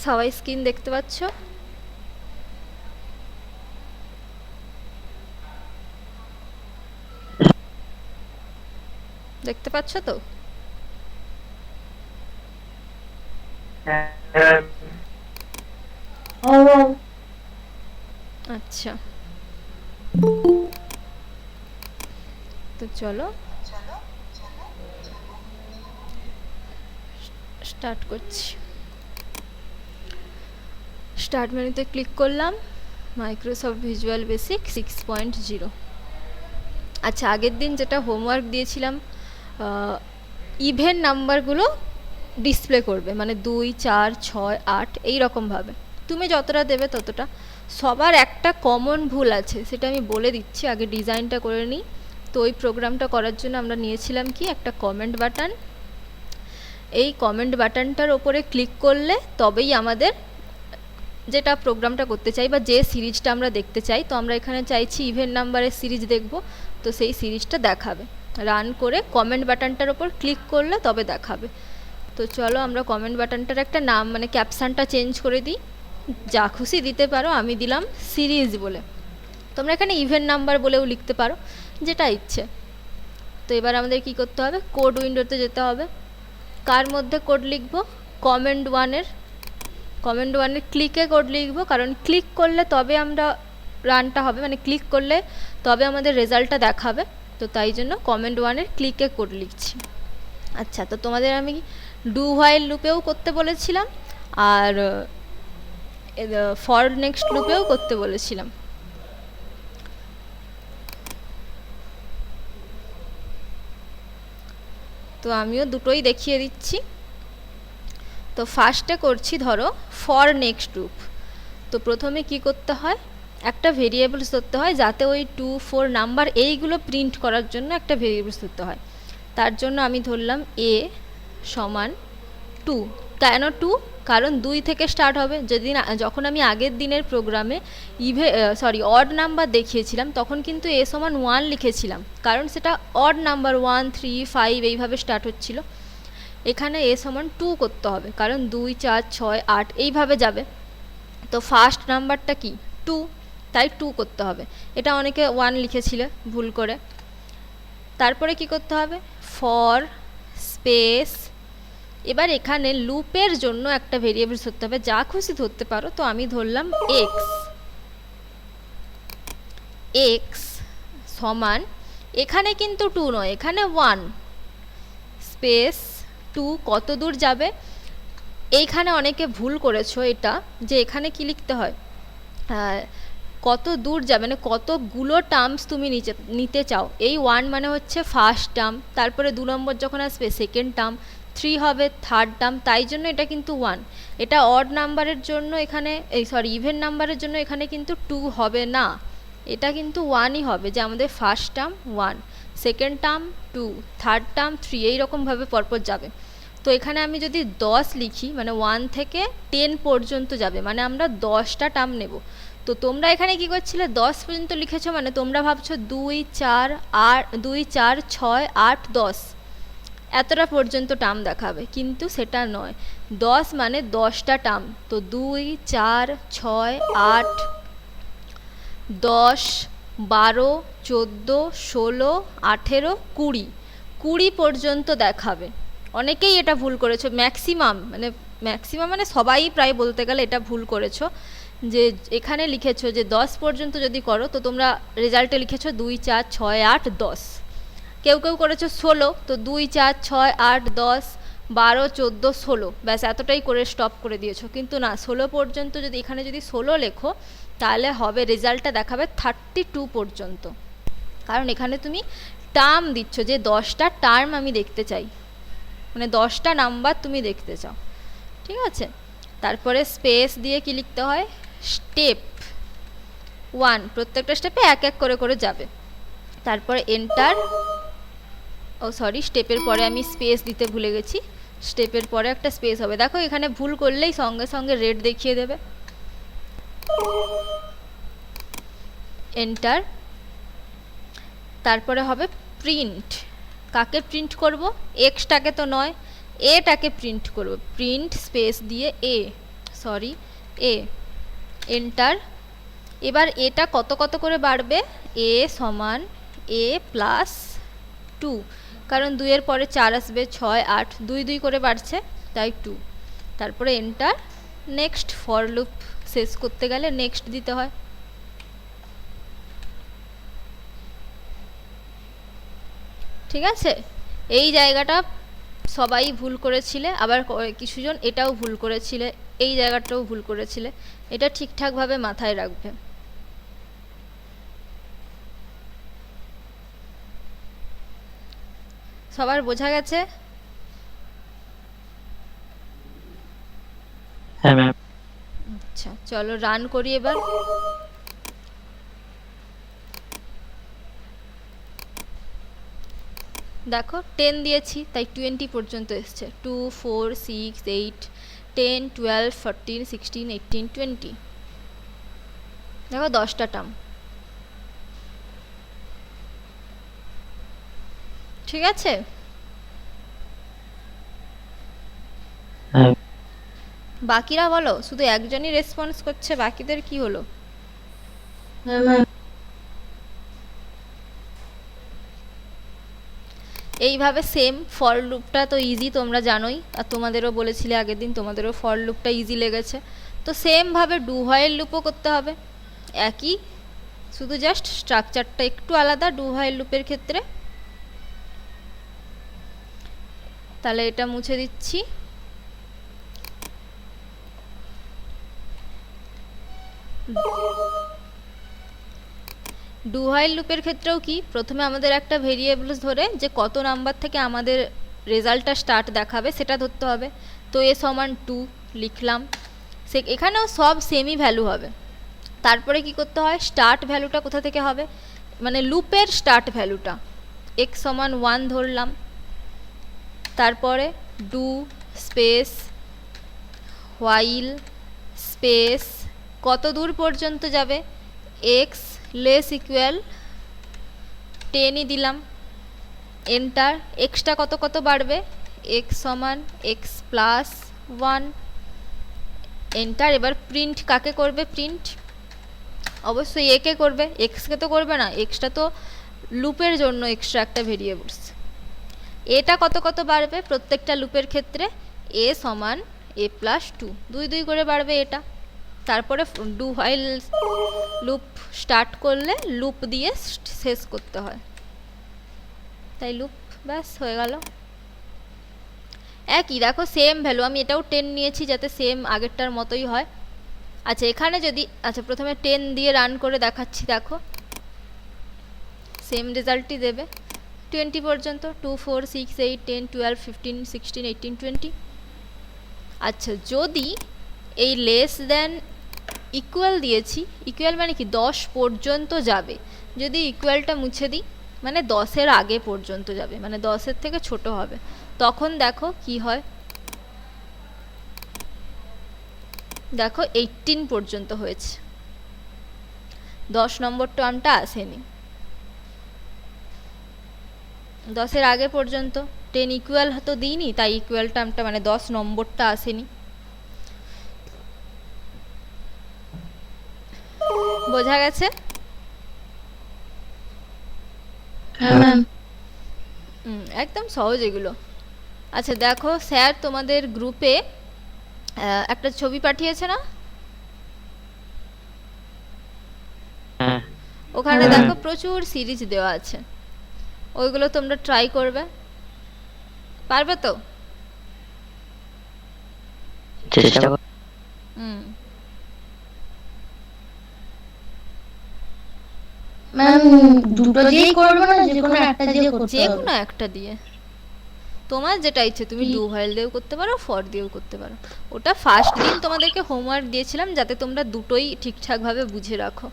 সবাই স্ক্রিন দেখতে পাচ্ছ? দেখতে পাচ্ছ তো? আচ্ছা, তো চলো স্টার্ট করছি। স্টার্ট মেনুতে ক্লিক করলাম, মাইক্রোসফট ভিজুয়াল বেসিক 6.0। আচ্ছা, আগের দিন যেটা হোমওয়ার্ক দিয়েছিলাম, ইভেন নাম্বারগুলো ডিসপ্লে করবে, মানে 2, 4, 6, 8 এই রকমভাবে। তুমি যতটা দেবে ততটা। সবার একটা কমন ভুল আছে, সেটা আমি বলে দিচ্ছি, আগে ডিজাইনটা করে নিই। তো ওই প্রোগ্রামটা করার জন্য আমরা নিয়েছিলাম কি, একটা কমেন্ট বাটন। এই কমেন্ট বাটনটার ওপরে ক্লিক করলে তবেই আমাদের যেটা প্রোগ্রামটা করতে চাই বা যে সিরিজটা আমরা দেখতে চাই, তো আমরা এখানে চাইছি ইভেন নাম্বারের সিরিজ দেখব, তো সেই সিরিজটা দেখাবে। রান করে কমেন্ট বাটনটার ওপর ক্লিক করলে তবে দেখাবে। তো চলো আমরা কমেন্ট বাটনটার একটা নাম, মানে ক্যাপশনটা চেঞ্জ করে দিই। যা খুশি দিতে পারো, আমি দিলাম সিরিজ বলে। তোমরা এখানে ইভেন নাম্বার বলেও লিখতে পারো, যেটা ইচ্ছে। তো এবার আমাদের কি করতে হবে, কোড উইন্ডোতে যেতে হবে। কার মধ্যে কোড লিখব, কমেন্ট ওয়ানের ক্লিকে কোড লিখব, কারণ ক্লিক করলে তবে আমরা রানটা হবে, মানে ক্লিক করলে তবে আমাদের রেজাল্টটা দেখাবে। তো তাই জন্য কমেন্ট ওয়ানের ক্লিকে কোড লিখছি। আচ্ছা, তো তোমাদের আমি ডু হোয়াইল লুপেও করতে বলেছিলাম, আর ফর নেক্সট লুপেও করতে বলেছিলাম। তো আমিও দুটোই দেখিয়ে দিচ্ছি। তো ফার্স্টে করছি ধরো ফর নেক্সট লুপ। তো প্রথমে কি করতে হয়, একটা ভেরিয়েবলস ধরতে হয়, যাতে ওই 2, 4 নাম্বার এইগুলো প্রিন্ট করার জন্য একটা ভেরিয়েবলস ধরতে হয়। তার জন্য আমি ধরলাম a সমান 2। কেন 2? কারণ 2 থেকে স্টার্ট হবে। যখন আমি আগের দিনের প্রোগ্রামে অড নাম্বার দেখিয়েছিলাম, তখন কিন্তু a সমান 1 লিখেছিলাম, কারণ সেটা অড নাম্বার 1, 3, 5 এইভাবে স্টার্ট হচ্ছিল। এখানে a সমান 2 করতে হবে, কারণ 2, 4, 6, 8 এইভাবে যাবে। তো ফার্স্ট নাম্বারটা কি 2, তাই 2 করতে হবে। এটা অনেকে 1 লিখেছিলে ভুল করে। তারপরে কি করতে হবে, ফর স্পেস। এবার এখানে লুপের জন্য একটা ভেরিয়েবল ধরতে হবে, যা খুশি ধরতে পারো। তো আমি ধরলাম এক্স সমান, এখানে কিন্তু 2 নয়, এখানে 1 স্পেস 2 কত দূর যাবে। এইখানে অনেকে ভুল করেছো এটা, যে এখানে কি লিখতে হয়, কত দূর যাবে, মানে কতগুলো টার্মস তুমি নিতে চাও। এই 1 মানে হচ্ছে ফার্স্ট টার্ম, তারপরে 2 নম্বর যখন আসবে সেকেন্ড টার্ম, 3 হবে থার্ড টার্ম, তাই জন্য এটা কিন্তু 1। এটা অড নাম্বারের জন্য এখানে, ইভেন নাম্বারের জন্য এখানে কিন্তু 2 হবে না, এটা কিন্তু 1ই হবে, যে আমাদের first term 1, second term 2, third term 3, এইরকমভাবে পরপর যাবে। তো এখানে আমি যদি 10 লিখি, মানে 1 থেকে 10 পর্যন্ত যাবে, মানে আমরা 10টা টার্ম নেব। তো তোমরা এখানে কি করছিলে, 10 পর্যন্ত লিখেছো, মানে তোমরা ভাবছো 2, 4, 8, 2, 4, 6, 8, 10 এতটা পর্যন্ত টার্ম দেখাবে, কিন্তু সেটা নয়। 10 মানে 10টা টার্ম। তো 2, 4, 6, 8, 10, 12, 14, 16, 18, 20, 20 পর্যন্ত দেখাবে। অনেকেই এটা ভুল করেছো, ম্যাক্সিমাম মানে সবাই প্রায় বলতে গেলে এটা ভুল করেছো, যে এখানে লিখেছো যে 10 পর্যন্ত যদি করো, তো তোমরা রেজাল্টে লিখেছো 2, 4, 6, 8, 10। কেউ কেউ করেছো 16, তো 2, 4, 6, 8, 10, 12, 14, 16, ব্যাস এতটাই করে স্টপ করে দিয়েছো। কিন্তু না, 16 পর্যন্ত যদি এখানে যদি 16 লেখো, তাহলে হবে, রেজাল্টটা দেখাবে 32 পর্যন্ত, কারণ এখানে তুমি টার্ম দিচ্ছ, যে 10টা টার্ম আমি দেখতে চাই, মানে 10টা নাম্বার তুমি দেখতে চাও। ঠিক আছে, তারপরে স্পেস দিয়ে কি লিখতে হয়, স্টেপ 1, প্রত্যেকটা স্টেপে এক এক করে করে যাবে। তারপরে এন্টার, স্টেপের পরে আমি স্পেস দিতে ভুলে গেছি, স্টেপের পরে একটা স্পেস হবে। দেখো এখানে ভুল করলেই সঙ্গে সঙ্গে রেড দেখিয়ে দেবে। এন্টার, তারপরে হবে প্রিন্ট। কাকে প্রিন্ট করব, এক্সটাকে তো নয়, এটাকে প্রিন্ট করব। প্রিন্ট স্পেস দিয়ে সরি এ, এন্টার। এবার এটা কত কত করে বাড়বে, এ সমান এ প্লাস 2, কারণ 2 এর পরে 4 আসবে, 6 8, 2 2 করে বাড়ছে, তাই 2। তারপরে এন্টার। নেক্সট, ফর লুপ শেষ করতে গেলে নেক্সট দিতে হয়। ঠিক আছে, এই জায়গাটা সবাই ভুল করেছিলে, আবার কিছুজন এটাও ভুল করেছিলে, এই জায়গাটাও ভুল করেছিলে। এটা ঠিকঠাকভাবে মাথায় রাখবে। সবার বোঝা গেছে? হ্যাঁ ম্যাম। আচ্ছা চলো রান করি এবার। দেখো 10 দিয়েছি তাই 20 পর্যন্ত এসছে। 2 4 6 8 10 12 14 16 18 20। দেখো 10টা টার্ম। ঠিক আছে, হ্যাঁ বাকিরা বলো, শুধু একজনই রেসপন্স করছে, বাকিদের কি হলো? এইভাবে সেম ফর লুপটা তো ইজি, তোমরা জানোই, আর তোমাদেরও বলেছিলে আগের দিন, তোমাদেরও ফর লুপটা ইজি লেগেছে। তো সেমভাবে ডু হোয়াইল লুপও করতে হবে, একই, শুধু জাস্ট স্ট্রাকচারটা একটু আলাদা ডু হোয়াইল লুপের ক্ষেত্রে। তাহলে এটা মুছে দিচ্ছি। ডু হোয়াইল লুপের ক্ষেত্রেও কি, প্রথমে আমাদের একটা ভেরিয়েবলস ধরে যে কত নাম্বার থেকে আমাদের রেজাল্টটা স্টার্ট দেখাবে সেটা ধরতে হবে। তো এ সমান 2 লিখলাম, সে এখানেও সব সেমই ভ্যালু হবে। তারপরে কি করতে হয়, স্টার্ট ভ্যালুটা কোথা থেকে হবে, মানে লুপের স্টার্ট ভ্যালুটা এক্স সমান 1 ধরলাম। তারপরে ডু স্পেস হোয়াইল স্পেস কত দূর পর্যন্ত যাবে, এক্স লেস ইকুয়াল 10ই দিলাম, এন্টার। এক্সটা কত কত বাড়বে, এক্স সমান এক্স প্লাস 1, এন্টার। এবার প্রিন্ট কাকে করবে, প্রিন্ট অবশ্যই একে করবে, এক্সকে তো করবে না, এক্সটা তো লুপের জন্য এক্সট্রা একটা ভেরিয়েবলস। এটা কত কত বাড়বে প্রত্যেকটা লুপের ক্ষেত্রে, এ সমান এ প্লাস 2, 2 2 করে বাড়বে এটা। তারপরে ডু হোয়াইল লুপ স্টার্ট করলে লুপ দিয়ে শেষ করতে হয়, তাই লুপ ব্যাস হয়ে গেল। একই দেখো সেম ভ্যালু, আমি এটাও 10 নিয়েছি যাতে সেম আগেরটার মতোই হয়। আচ্ছা এখানে যদি, আচ্ছা প্রথমে 10 দিয়ে রান করে দেখাচ্ছি, দেখো সেম রেজাল্টই দেবে 20 পর্যন্ত, 2 4 6 8 10 12 15 16 18 20। আচ্ছা যদি এই লেস দেন ইকুয়াল দিয়েছি, ইকুয়াল মানে কি 10 পর্যন্ত যাবে, যদি ইকুয়ালটা মুছে দিই মানে 10-এর আগে পর্যন্ত যাবে, মানে 10-এর থেকে ছোট হবে, তখন দেখো কি হয়, দেখো 18 পর্যন্ত হয়েছে, 10 নম্বর টার্মটা আসেনি। 10-এর আগে পর্যন্ত 10 ইকুয়াল তো দিইনি, তাই ইকুয়াল টার্মটা মানে 10 নম্বরটা আসেনি। বোঝা গেছে? একদম সহজ এগুলো। আচ্ছা দেখো স্যার তোমাদের গ্রুপে একটা ছবি পাঠিয়েছে না, হ্যাঁ ওখানে দেখো প্রচুর সিরিজ দেওয়া আছে, ওইগুলো তোমরা ট্রাই করবে, পারবে তো? চেষ্টা কর। ম্যাম দুটো দিয়েই করবো না যে কোনো একটা দিয়ে করতে যে হবে? কোনো একটা দিয়ে, তোমার যেটা ইচ্ছে, তুমি ডু হোয়াইল দিয়েও করতে পারো, ফর দিয়েও করতে পারো। ওটা ফার্স্ট দিন তোমাদেরকে হোমওয়ার্ক দিয়েছিলাম যাতে তোমরা দুটোই ঠিকঠাকভাবে বুঝে রাখো।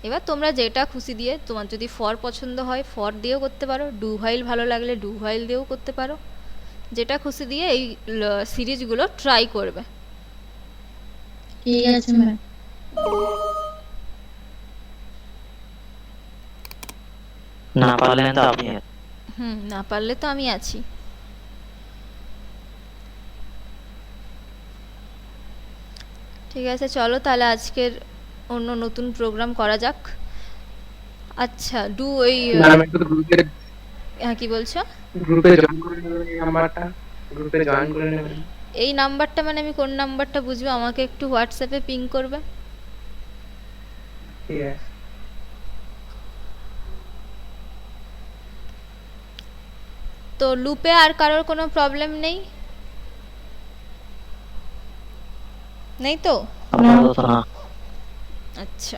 এবার তোমরা যেটা খুশি দিয়ে, তোমার যদি ফর পছন্দ হয় ফর দিয়েও করতে পারো, ডু হোয়াইল ভালো লাগলে ডু হোয়াইল দিয়েও করতে পারো, যেটা খুশি দিয়ে এই সিরিজগুলো ট্রাই করবে। ঠিক আছে ম্যাম। না পারলেন তো আপনি। না পারলে তো আমি আছি। ঠিক আছে, চলো তাহলে আজকের অন্য নতুন প্রোগ্রাম করা যাক। আচ্ছা ডু ওই ম্যাডাম একটু গ্রুপে হ্যাঁ কি বলছো? জয়েন করে নেবেন এই নাম্বারটা, গ্রুপে জয়েন করে নেবেন। এই নাম্বারটা মানে আমি কোন নাম্বারটা বুঝবো? আমাকে একটু হোয়াটসঅ্যাপে পিং করবে। ঠিক আছে। তো লুপে আর কারোর কোনো প্রবলেম নেই? নেই তো? আপাতত না। আচ্ছা,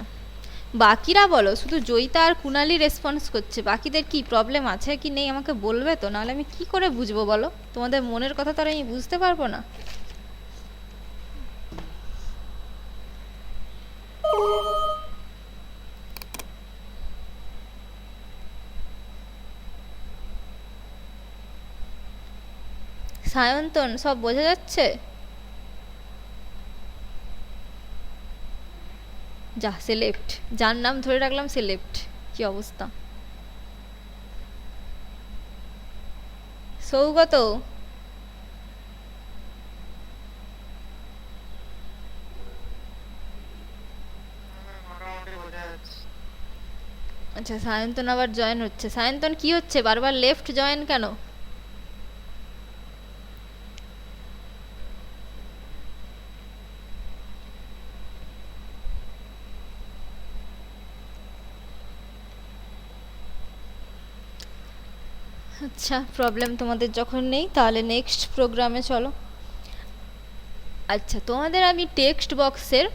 বাকিরা বলো, শুধু জয়িতা আর কুনালি রেসপন্স করছে, বাকিদের কি প্রবলেম আছে কি নেই আমাকে বলবে তো, নাহলে আমি কি করে বুঝবো বলো? তোমাদের মনের কথা তো আর আমি বুঝতে পারবো না। সায়ন্তন সব বোঝা যাচ্ছে? যা, সে লেফট, যার নাম ধরে রাখলাম সে লেফট। কি অবস্থা? সৌগত, আচ্ছা সায়ন্তন আবার জয়েন হচ্ছে। সায়ন্তন কি হচ্ছে, বারবার লেফট জয়েন কেন? আচ্ছা, প্রবলেম তোমাদের যখন নেই তাহলে নেক্সট প্রোগ্রামে চলো। আচ্ছা, তোমাদের আমি টেক্সট বক্সের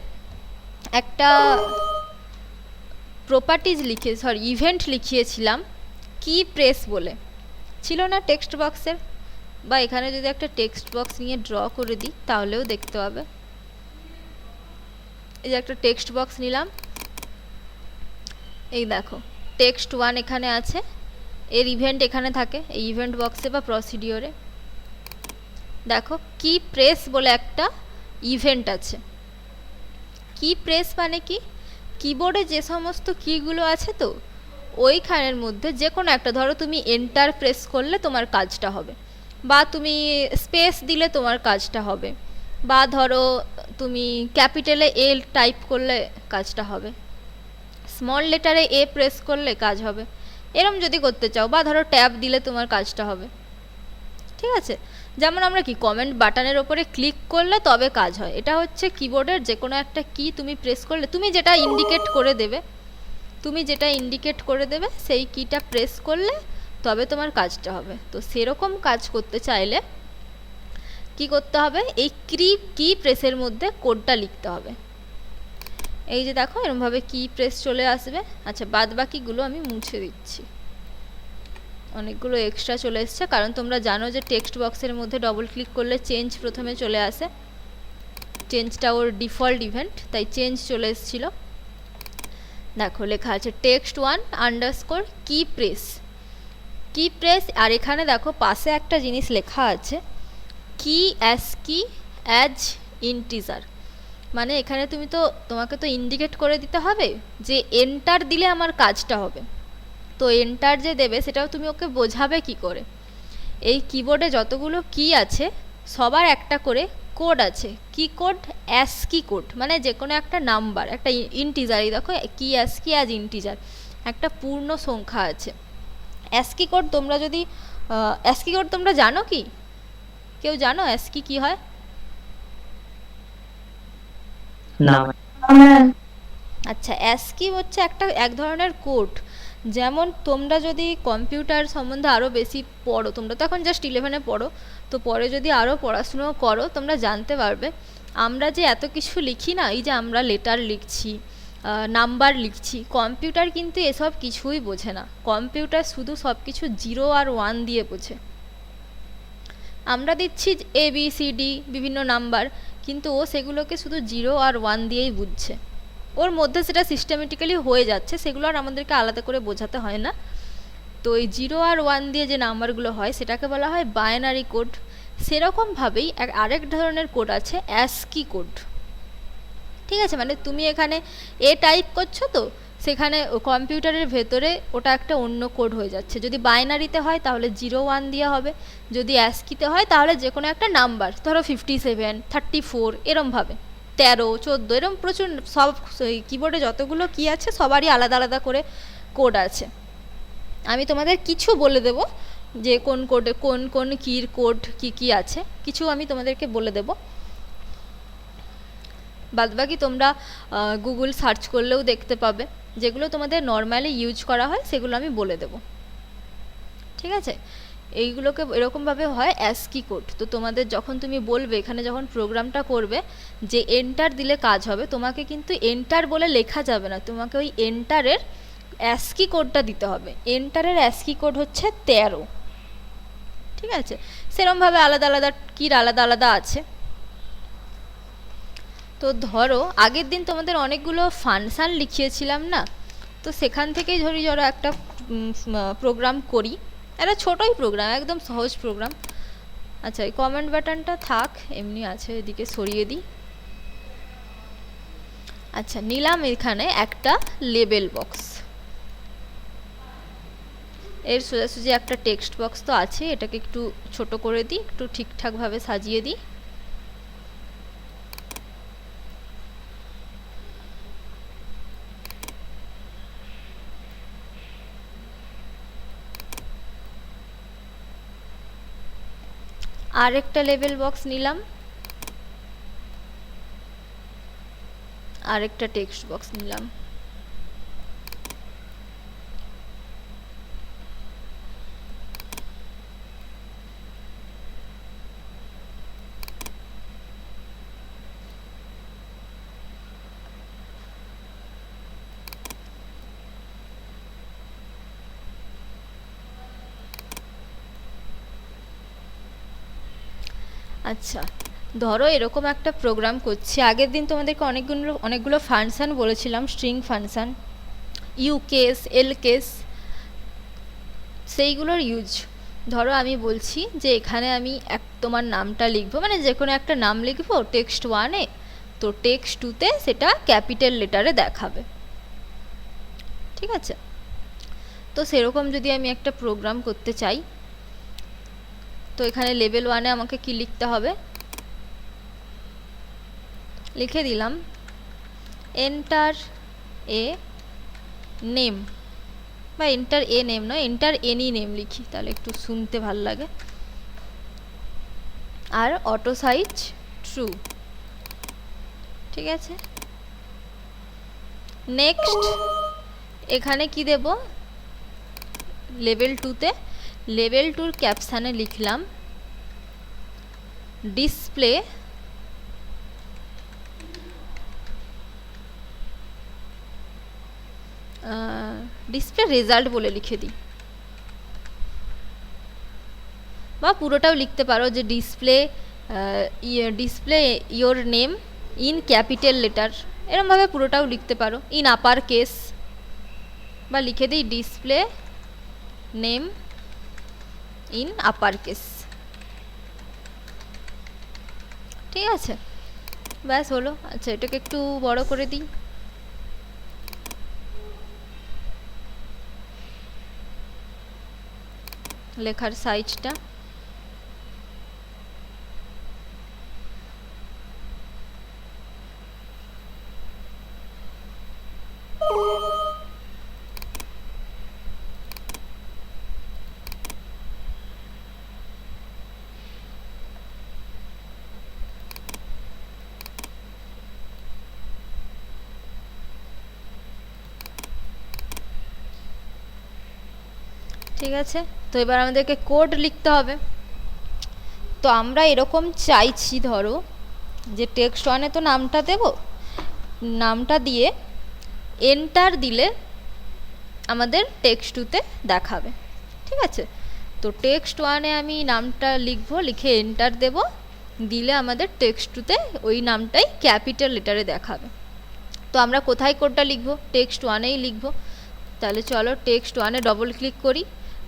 একটা প্রপার্টিজ ইভেন্ট লিখিয়েছিলাম, কি প্রেস বলে ছিল না টেক্সট বক্সের? বা এখানে যদি একটা টেক্সট বক্স নিয়ে ড্র করে দিই তাহলেও দেখতে পাবে। এই যে একটা টেক্সট বক্স নিলাম, এই দেখো টেক্সট 1 এখানে আছে, এর ইভেন্ট এখানে থাকে এই ইভেন্ট বক্সে বা প্রসিডিওরে। দেখো কি প্রেস বলে একটা ইভেন্ট আছে। কি প্রেস মানে কি, কিবোর্ডে যে সমস্ত কিগুলো আছে তো ওইখানের মধ্যে যে কোনো একটা, ধরো তুমি এন্টার প্রেস করলে তোমার কাজটা হবে, বা তুমি স্পেস দিলে তোমার কাজটা হবে, বা ধরো তুমি ক্যাপিটালে এ টাইপ করলে কাজটা হবে, স্মল লেটারে এ প্রেস করলে কাজ হবে, এরম যদি করতে চাও, বা ধরো ট্যাব দিলে তোমার কাজটা হবে। ঠিক আছে, যেমন আমরা কি কমেন্ট বাটনের ওপরে ক্লিক করলে তবে কাজ হয়, এটা হচ্ছে কিবোর্ডের যে কোনো একটা কি তুমি প্রেস করলে, তুমি যেটা ইন্ডিকেট করে দেবে সেই কিটা প্রেস করলে তবে তোমার কাজটা হবে। তো সেরকম কাজ করতে চাইলে কি করতে হবে, এই কি প্রেসের মধ্যে কোডটা লিখতে হবে। এই যে দেখো এরকমভাবে কি প্রেস চলে আসবে। আচ্ছা, বাদ বাকিগুলো আমি মুছে দিচ্ছি, অনেকগুলো এক্সট্রা চলে এসছে, কারণ তোমরা জানো যে টেক্সট বক্সের মধ্যে ডবল ক্লিক করলে চেঞ্জ প্রথমে চলে আসে, চেঞ্জটা ওর ডিফল্ট ইভেন্ট, তাই চেঞ্জ চলে এসেছিল। দেখো লেখা আছে টেক্সট 1 আন্ডারস্কোর কি প্রেস, আর এখানে দেখো পাশে একটা জিনিস লেখা আছে কি অ্যাজ ইন্টিজার, মানে এখানে তোমাকে তো ইন্ডিকেট করে দিতে হবে যে এন্টার দিলে আমার কাজটা হবে। তো এন্টার যে দেবে সেটাও তুমি ওকে বোঝাবে কি করে। এই কিবোর্ডে যতগুলো কি আছে সবার একটা করে কোড আছে, কি কোড, অ্যাসকি কোড, মানে যে কোনো একটা নাম্বার, একটা ইন্টিজার, এই দেখো কি অ্যাসকি অ্যাজ ইন্টিজার, একটা পূর্ণ সংখ্যা আছে। অ্যাসকি কোড তোমরা জানো কি? কেউ জানো অ্যাসকি কি হয়? না আচ্ছা, অ্যাসকি হচ্ছে এক ধরনের কোড। যেমন তোমরা যদি কম্পিউটার সম্বন্ধে আরও বেশি পড়ো, তোমরা তো এখন জাস্ট 11-এ পড়ো, তো পরে যদি আরও পড়াশুনো করো তোমরা জানতে পারবে আমরা যে এত কিছু লিখি না, এই যে আমরা লেটার লিখছি, নাম্বার লিখছি, কম্পিউটার কিন্তু এসব কিছুই বোঝে না। কম্পিউটার শুধু সব কিছু 0 আর 1 দিয়ে বোঝে। আমরা দিচ্ছি ABCD বিভিন্ন নাম্বার, কিন্তু ও সেগুলোকে শুধু 0 আর 1 দিয়েই বুঝছে। ওর মধ্যে সেটা সিস্টেমেটিক্যালি হয়ে যাচ্ছে, সেগুলো আর আমাদেরকে আলাদা করে বোঝাতে হয় না। তো এই 0 আর 1 দিয়ে যে নাম্বারগুলো হয় সেটাকে বলা হয় বাইনারি কোড। সেরকমভাবেই আরেক ধরনের কোড আছে অ্যাসকি কোড। ঠিক আছে, মানে তুমি এখানে এ টাইপ করছো, তো সেখানে কম্পিউটারের ভেতরে ওটা একটা অন্য কোড হয়ে যাচ্ছে। যদি বাইনারিতে হয় তাহলে 0-1 দেওয়া হবে, যদি অ্যাসকিতে হয় তাহলে যে কোনো একটা নাম্বার, ধরো 57, 34 এরমভাবে। 13, 14 এরকম প্রচুর, সব কিবোর্ডে যতগুলো কি আছে সবারই আলাদা আলাদা করে কোড আছে। আমি তোমাদের কিছু বলে দেব যে কোন কোডে কোন কোন কির কোড কি আছে, কিছু আমি তোমাদেরকে বলে দেব। বাদবাকি তোমরা গুগল সার্চ করলেও দেখতে পাবে, যেগুলো তোমাদের নর্মালি ইউজ করা হয় সেগুলো আমি বলে দেব, ঠিক আছে। এইগুলোকে এরকমভাবে হয় অ্যাসকি কোড। তো তোমাদের যখন তুমি বলবে এখানে যখন প্রোগ্রামটা করবে যে এন্টার দিলে কাজ হবে, তোমাকে কিন্তু এন্টার বলে লেখা যাবে না, তোমাকে ওই এন্টারের অ্যাসকি কোডটা দিতে হবে। এন্টারের অ্যাসকি কোড হচ্ছে 13, ঠিক আছে। সেরমভাবে আলাদা আলাদা কির আলাদা আলাদা আছে। তো ধরো আগের দিন তোমাদের অনেকগুলো ফাংশান লিখিয়েছিলাম না, তো সেখান থেকেই ধরো একটা প্রোগ্রাম করি, একটা ছোটোই প্রোগ্রাম, একদম সহজ প্রোগ্রাম। আচ্ছা, এই কমেন্ট বাটনটা থাক, এমনি আছে, এদিকে সরিয়ে দিই। আচ্ছা, নিলাম এখানে একটা লেবেল বক্স, এর সোজাসুজি একটা টেক্সট বক্স তো আছে, এটাকে একটু ছোট করে দিই, একটু ঠিকঠাকভাবে সাজিয়ে দিই। আর একটা লেবেল বক্স নিলাম, আর একটা টেক্সট বক্স নিলাম। আচ্ছা, ধরো এরকম একটা প্রোগ্রাম করছি। আগের দিন তোমাদেরকে অনেকগুলো ফাংশন বলেছিলাম, string function, U case, L case, সেইগুলোর ইউজ। ধরো আমি বলছি যে এখানে আমি তোমার নামটা লিখবো, মানে যে কোনো একটা নাম লিখবো টেক্সট 1-এ, তো টেক্সট 2-তে সেটা ক্যাপিটাল লেটারে দেখাবে, ঠিক আছে। তো সেরকম যদি আমি একটা প্রোগ্রাম করতে চাই, তো এখানে লেভেল 1-এ আমাকে কি লিখতে হবে, লিখে দিলাম এন্টার এ নেম, বা এন্টার এ নেম নয়, এন্টার এনি নেম লিখি, তাহলে একটু শুনতে ভাল লাগে। আর অটো সাইজ ট্রু, ঠিক আছে। নেক্সট এখানে কি দেব, লেভেল 2-তে লেভেল 2-র ক্যাপশানে লিখলাম ডিসপ্লে ডিসপ্লে রেজাল্ট বলে লিখে দিই, বা পুরোটাও লিখতে পারো যে display your name in capital letter, এরমভাবে পুরোটাও লিখতে পারো, ইন আপার কেস, বা লিখে দিই display name in upper case, ঠিক আছে, ব্যাস হলো। আচ্ছা, এটাকে একটু বড় করে দিই, লেখার সাইজটা। ঠিক আছে, তো এবার আমাদেরকে কোড লিখতে হবে। তো আমরা এরকম চাইছি, ধরো যে টেক্সট 1-এ তো নামটা দেব, নামটা দিয়ে এন্টার দিলে আমাদের টেক্সট 2-তে দেখাবে, ঠিক আছে। তো টেক্সট 1-এ আমি নামটা লিখবো, লিখে এন্টার দেব, দিলে আমাদের টেক্সট 2-তে ওই নামটাই ক্যাপিটাল লেটারে দেখাবে। তো আমরা কোথায় কোডটা লিখবো, টেক্সট 1-এই লিখবো। তাহলে চলো টেক্সট 1-এ ডবল ক্লিক করি।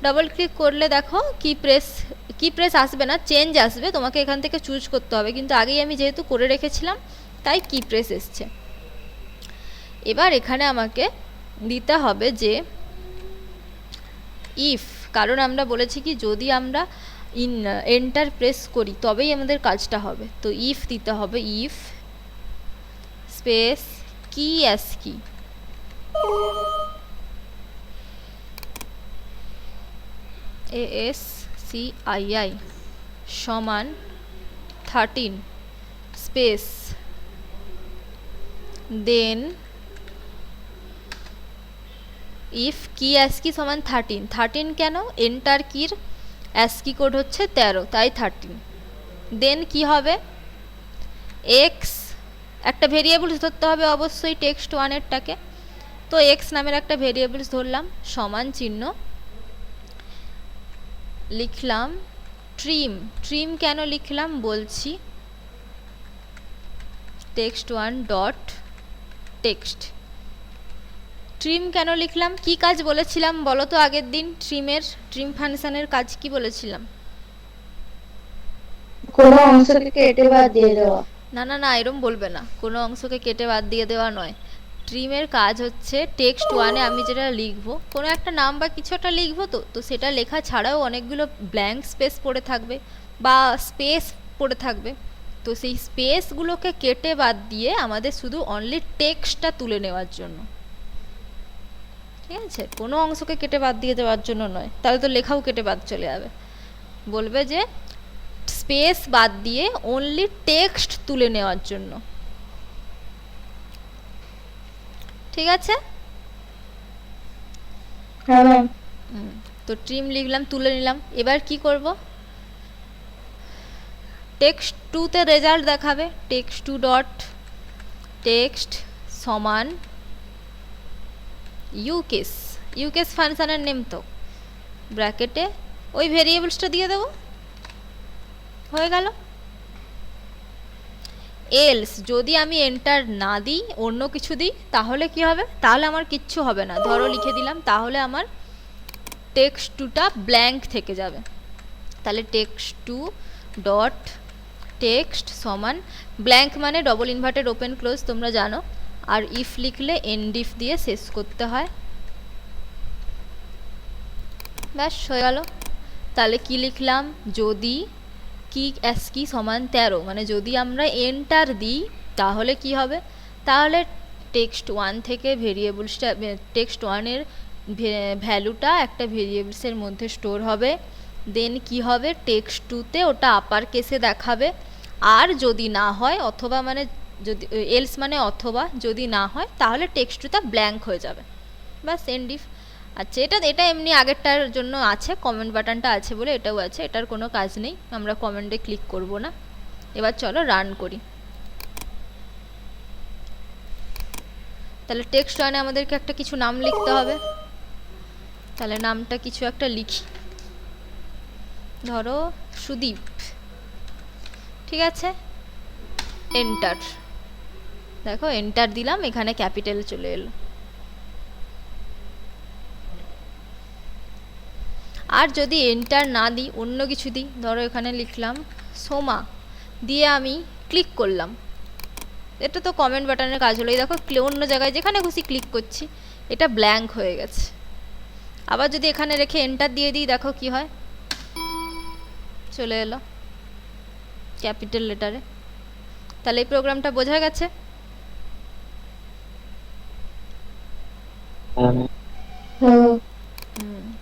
ডবল ক্লিক করলে দেখো কি প্রেস আসবে না, চেঞ্জ আসবে, তোমাকে এখান থেকে চুজ করতে হবে, কিন্তু আগেই আমি যেহেতু করে রেখেছিলাম তাই কি প্রেস এসছে। এবার এখানে আমাকে দিতে হবে যে ইফ, কারণ আমরা বলেছি কি যদি আমরা এন্টার প্রেস করি তবেই আমাদের কাজটা হবে, তো ইফ দিতে হবে, ইফ স্পেস কি ASCII ASCII সমান 13 স্পেস দেন ইফ কি ASCII সমান 13 কেন, এন্টার কির ASCII কোড হচ্ছে 13, তাই 13। দেন কি হবে, এক্স একটা ভেরিয়েবলস ধরতে হবে অবশ্যই টেক্সট ওয়ানেরটাকে, তো এক্স নামের একটা ভেরিয়েবলস ধরলাম, সমান চিহ্ন লিখলাম ট্রিম কেন লিখলাম বলছি, text one dot text. Trim কেন লিখলাম, কি কাজ বলেছিলাম বলো তো আগের দিন, ট্রিম ফাংশনের কাজ কি বলেছিলাম? কোনো অংশকে কেটে বাদ দিয়ে দেওয়া। না এরম বলবে না, কোনো অংশকে কেটে বাদ দিয়ে দেওয়া নয়। ট্রিমের কাজ হচ্ছে টেক্সট ওয়ানে আমি যেটা লিখবো, কোনো একটা নাম বা কিছু একটা লিখবো, তো সেটা লেখা ছাড়াও অনেকগুলো ব্ল্যাঙ্ক স্পেস পড়ে থাকবে বা স্পেস পড়ে থাকবে, তো সেই স্পেসগুলোকে কেটে বাদ দিয়ে আমাদের শুধু অনলি টেক্সটটা তুলে নেওয়ার জন্য, ঠিক আছে? কোনো অংশকে কেটে বাদ দিয়ে দেওয়ার জন্য নয়, তাহলে তো লেখাও কেটে বাদ চলে যাবে। বলবে যে স্পেস বাদ দিয়ে অনলি টেক্সট তুলে নেওয়ার জন্য, ঠিক আছে? হ্যাঁ ম্যাম। তো ট্রিম লিখলাম, তুলে নিলাম। এবার কি করব, টেক্সট টুতে রেজাল্ট দেখাবে, টেক্সট টু ডট টেক্সট সমান ইউকেস ফাংশনের নেম, তো ব্র্যাকেটে ওই ভেরিয়েবলসটা দিয়ে দেবো, হয়ে গেল। এলস যদি আমি এন্টার না দিই, অন্য কিছু দিই, তাহলে কি হবে, তাহলে আমার কিচ্ছু হবে না। ধরো লিখে দিলাম, তাহলে আমার টেক্সট টুটা ব্ল্যাঙ্ক থেকে যাবে। তাহলে টেক্সট টু ডট টেক্সট সমান ব্ল্যাঙ্ক মানে ডবল ইনভার্টেড ওপেন ক্লোজ, তোমরা জানো। আর ইফ লিখলে এন্ড ইফ দিয়ে শেষ করতে হয়, ব্যাস হয়ে গেল। তাহলে কি লিখলাম, যদি কি ASCII সমান 13, মানে যদি আমরা এন্টার দিই তাহলে কি হবে, তাহলে টেক্সট ওয়ান থেকে ভেরিয়েবলসটা, টেক্সট ওয়ানের ভ্যালুটা একটা ভেরিয়েবলসের মধ্যে স্টোর হবে। দেন কি হবে, টেক্সট টুতে ওটা আপার কেসে দেখাবে। আর যদি না হয়, অথবা মানে যদি এলস মানে অথবা যদি না হয়, তাহলে টেক্সট টুটা ব্ল্যাঙ্ক হয়ে যাবে, ব্যাস এন্ড ইফ। আচ্ছা, এটা এমনি আগেরটার জন্য আছে, কমেন্ট বাটনটা আছে বলে এটাও আছে, এটার কোনো কাজ নেই, আমরা কমেন্টে ক্লিক করব না। এবার চলো রান করি। তাহলে টেক্সট ওয়ানে আমাদেরকে একটা কিছু নাম লিখতে হবে, তাহলে নামটা কিছু একটা লিখি, ধরো সুদীপ, ঠিক আছে? এন্টার, দেখো এন্টার দিলাম, এখানে ক্যাপিটাল চলে এলো। আর যদি এন্টার না দিই, অন্য কিছু দিই, ধরো এখানে লিখলাম সোমা, দিয়ে আমি ক্লিক করলাম, এটা তো কমেন্ট বাটনের কাজ হলো। এই দেখো অন্য জায়গায় যেখানে খুশি ক্লিক করছি, এটা ব্ল্যাঙ্ক হয়ে গেছে। আবার যদি এখানে রেখে এন্টার দিয়ে দিই, দেখো কি হয়, চলে এলো ক্যাপিটাল লেটারে। তাহলে এই প্রোগ্রামটা বোঝা গেছে?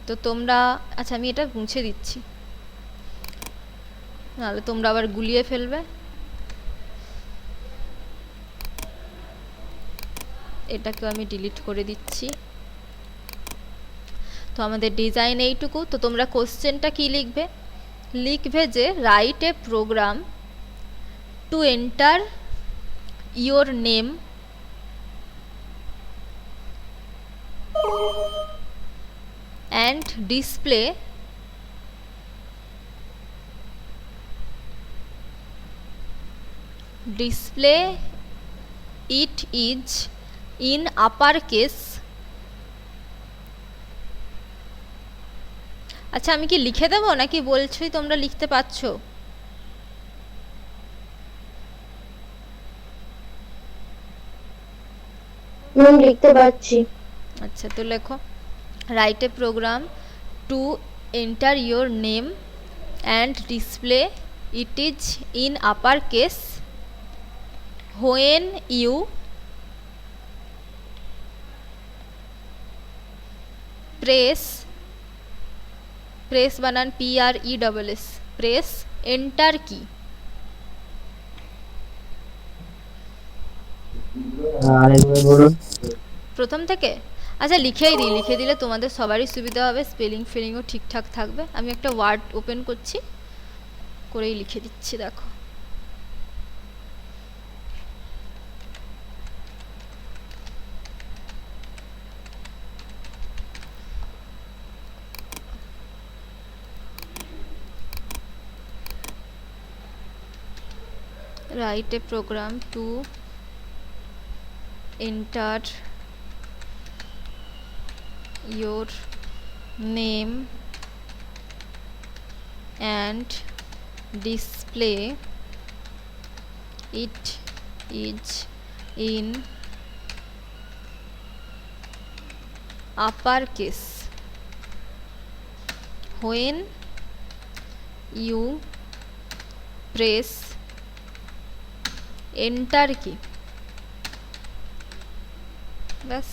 তো তোমরা, আচ্ছা আমি এটা মুছে দিচ্ছি, নাহলে তোমরা আবার গুলিয়ে ফেলবে। এটাকে আমি ডিলিট করে দিচ্ছি। তো আমাদের ডিজাইন এইটুকু। তো তোমরা কোশ্চেনটা কি লিখবে, লিখবে যে write a program to enter your name and display it is in uppercase। আচ্ছা আমি কি লিখে দেবো নাকি বলছোই তোমরা লিখতে পারছো? লিখতে পারছি। আচ্ছা তো লেখো, write a program to enter your name and display it is in uppercase when you press, press বানান PRESS, প্রেস এন্টার কি। আরেকবার বলুন। প্রথম থেকে, আচ্ছা লিখেই দিই, লিখে দিলে তোমাদের সবারই সুবিধা হবে, স্পেলিং ফিলিংও ঠিকঠাক থাকবে। আমি একটা ওয়ার্ড ওপেন করছি, করেই লিখে দিচ্ছি, দেখো। Write a program to enter your name and display it is in uppercase when you press enter key। ব্যাস।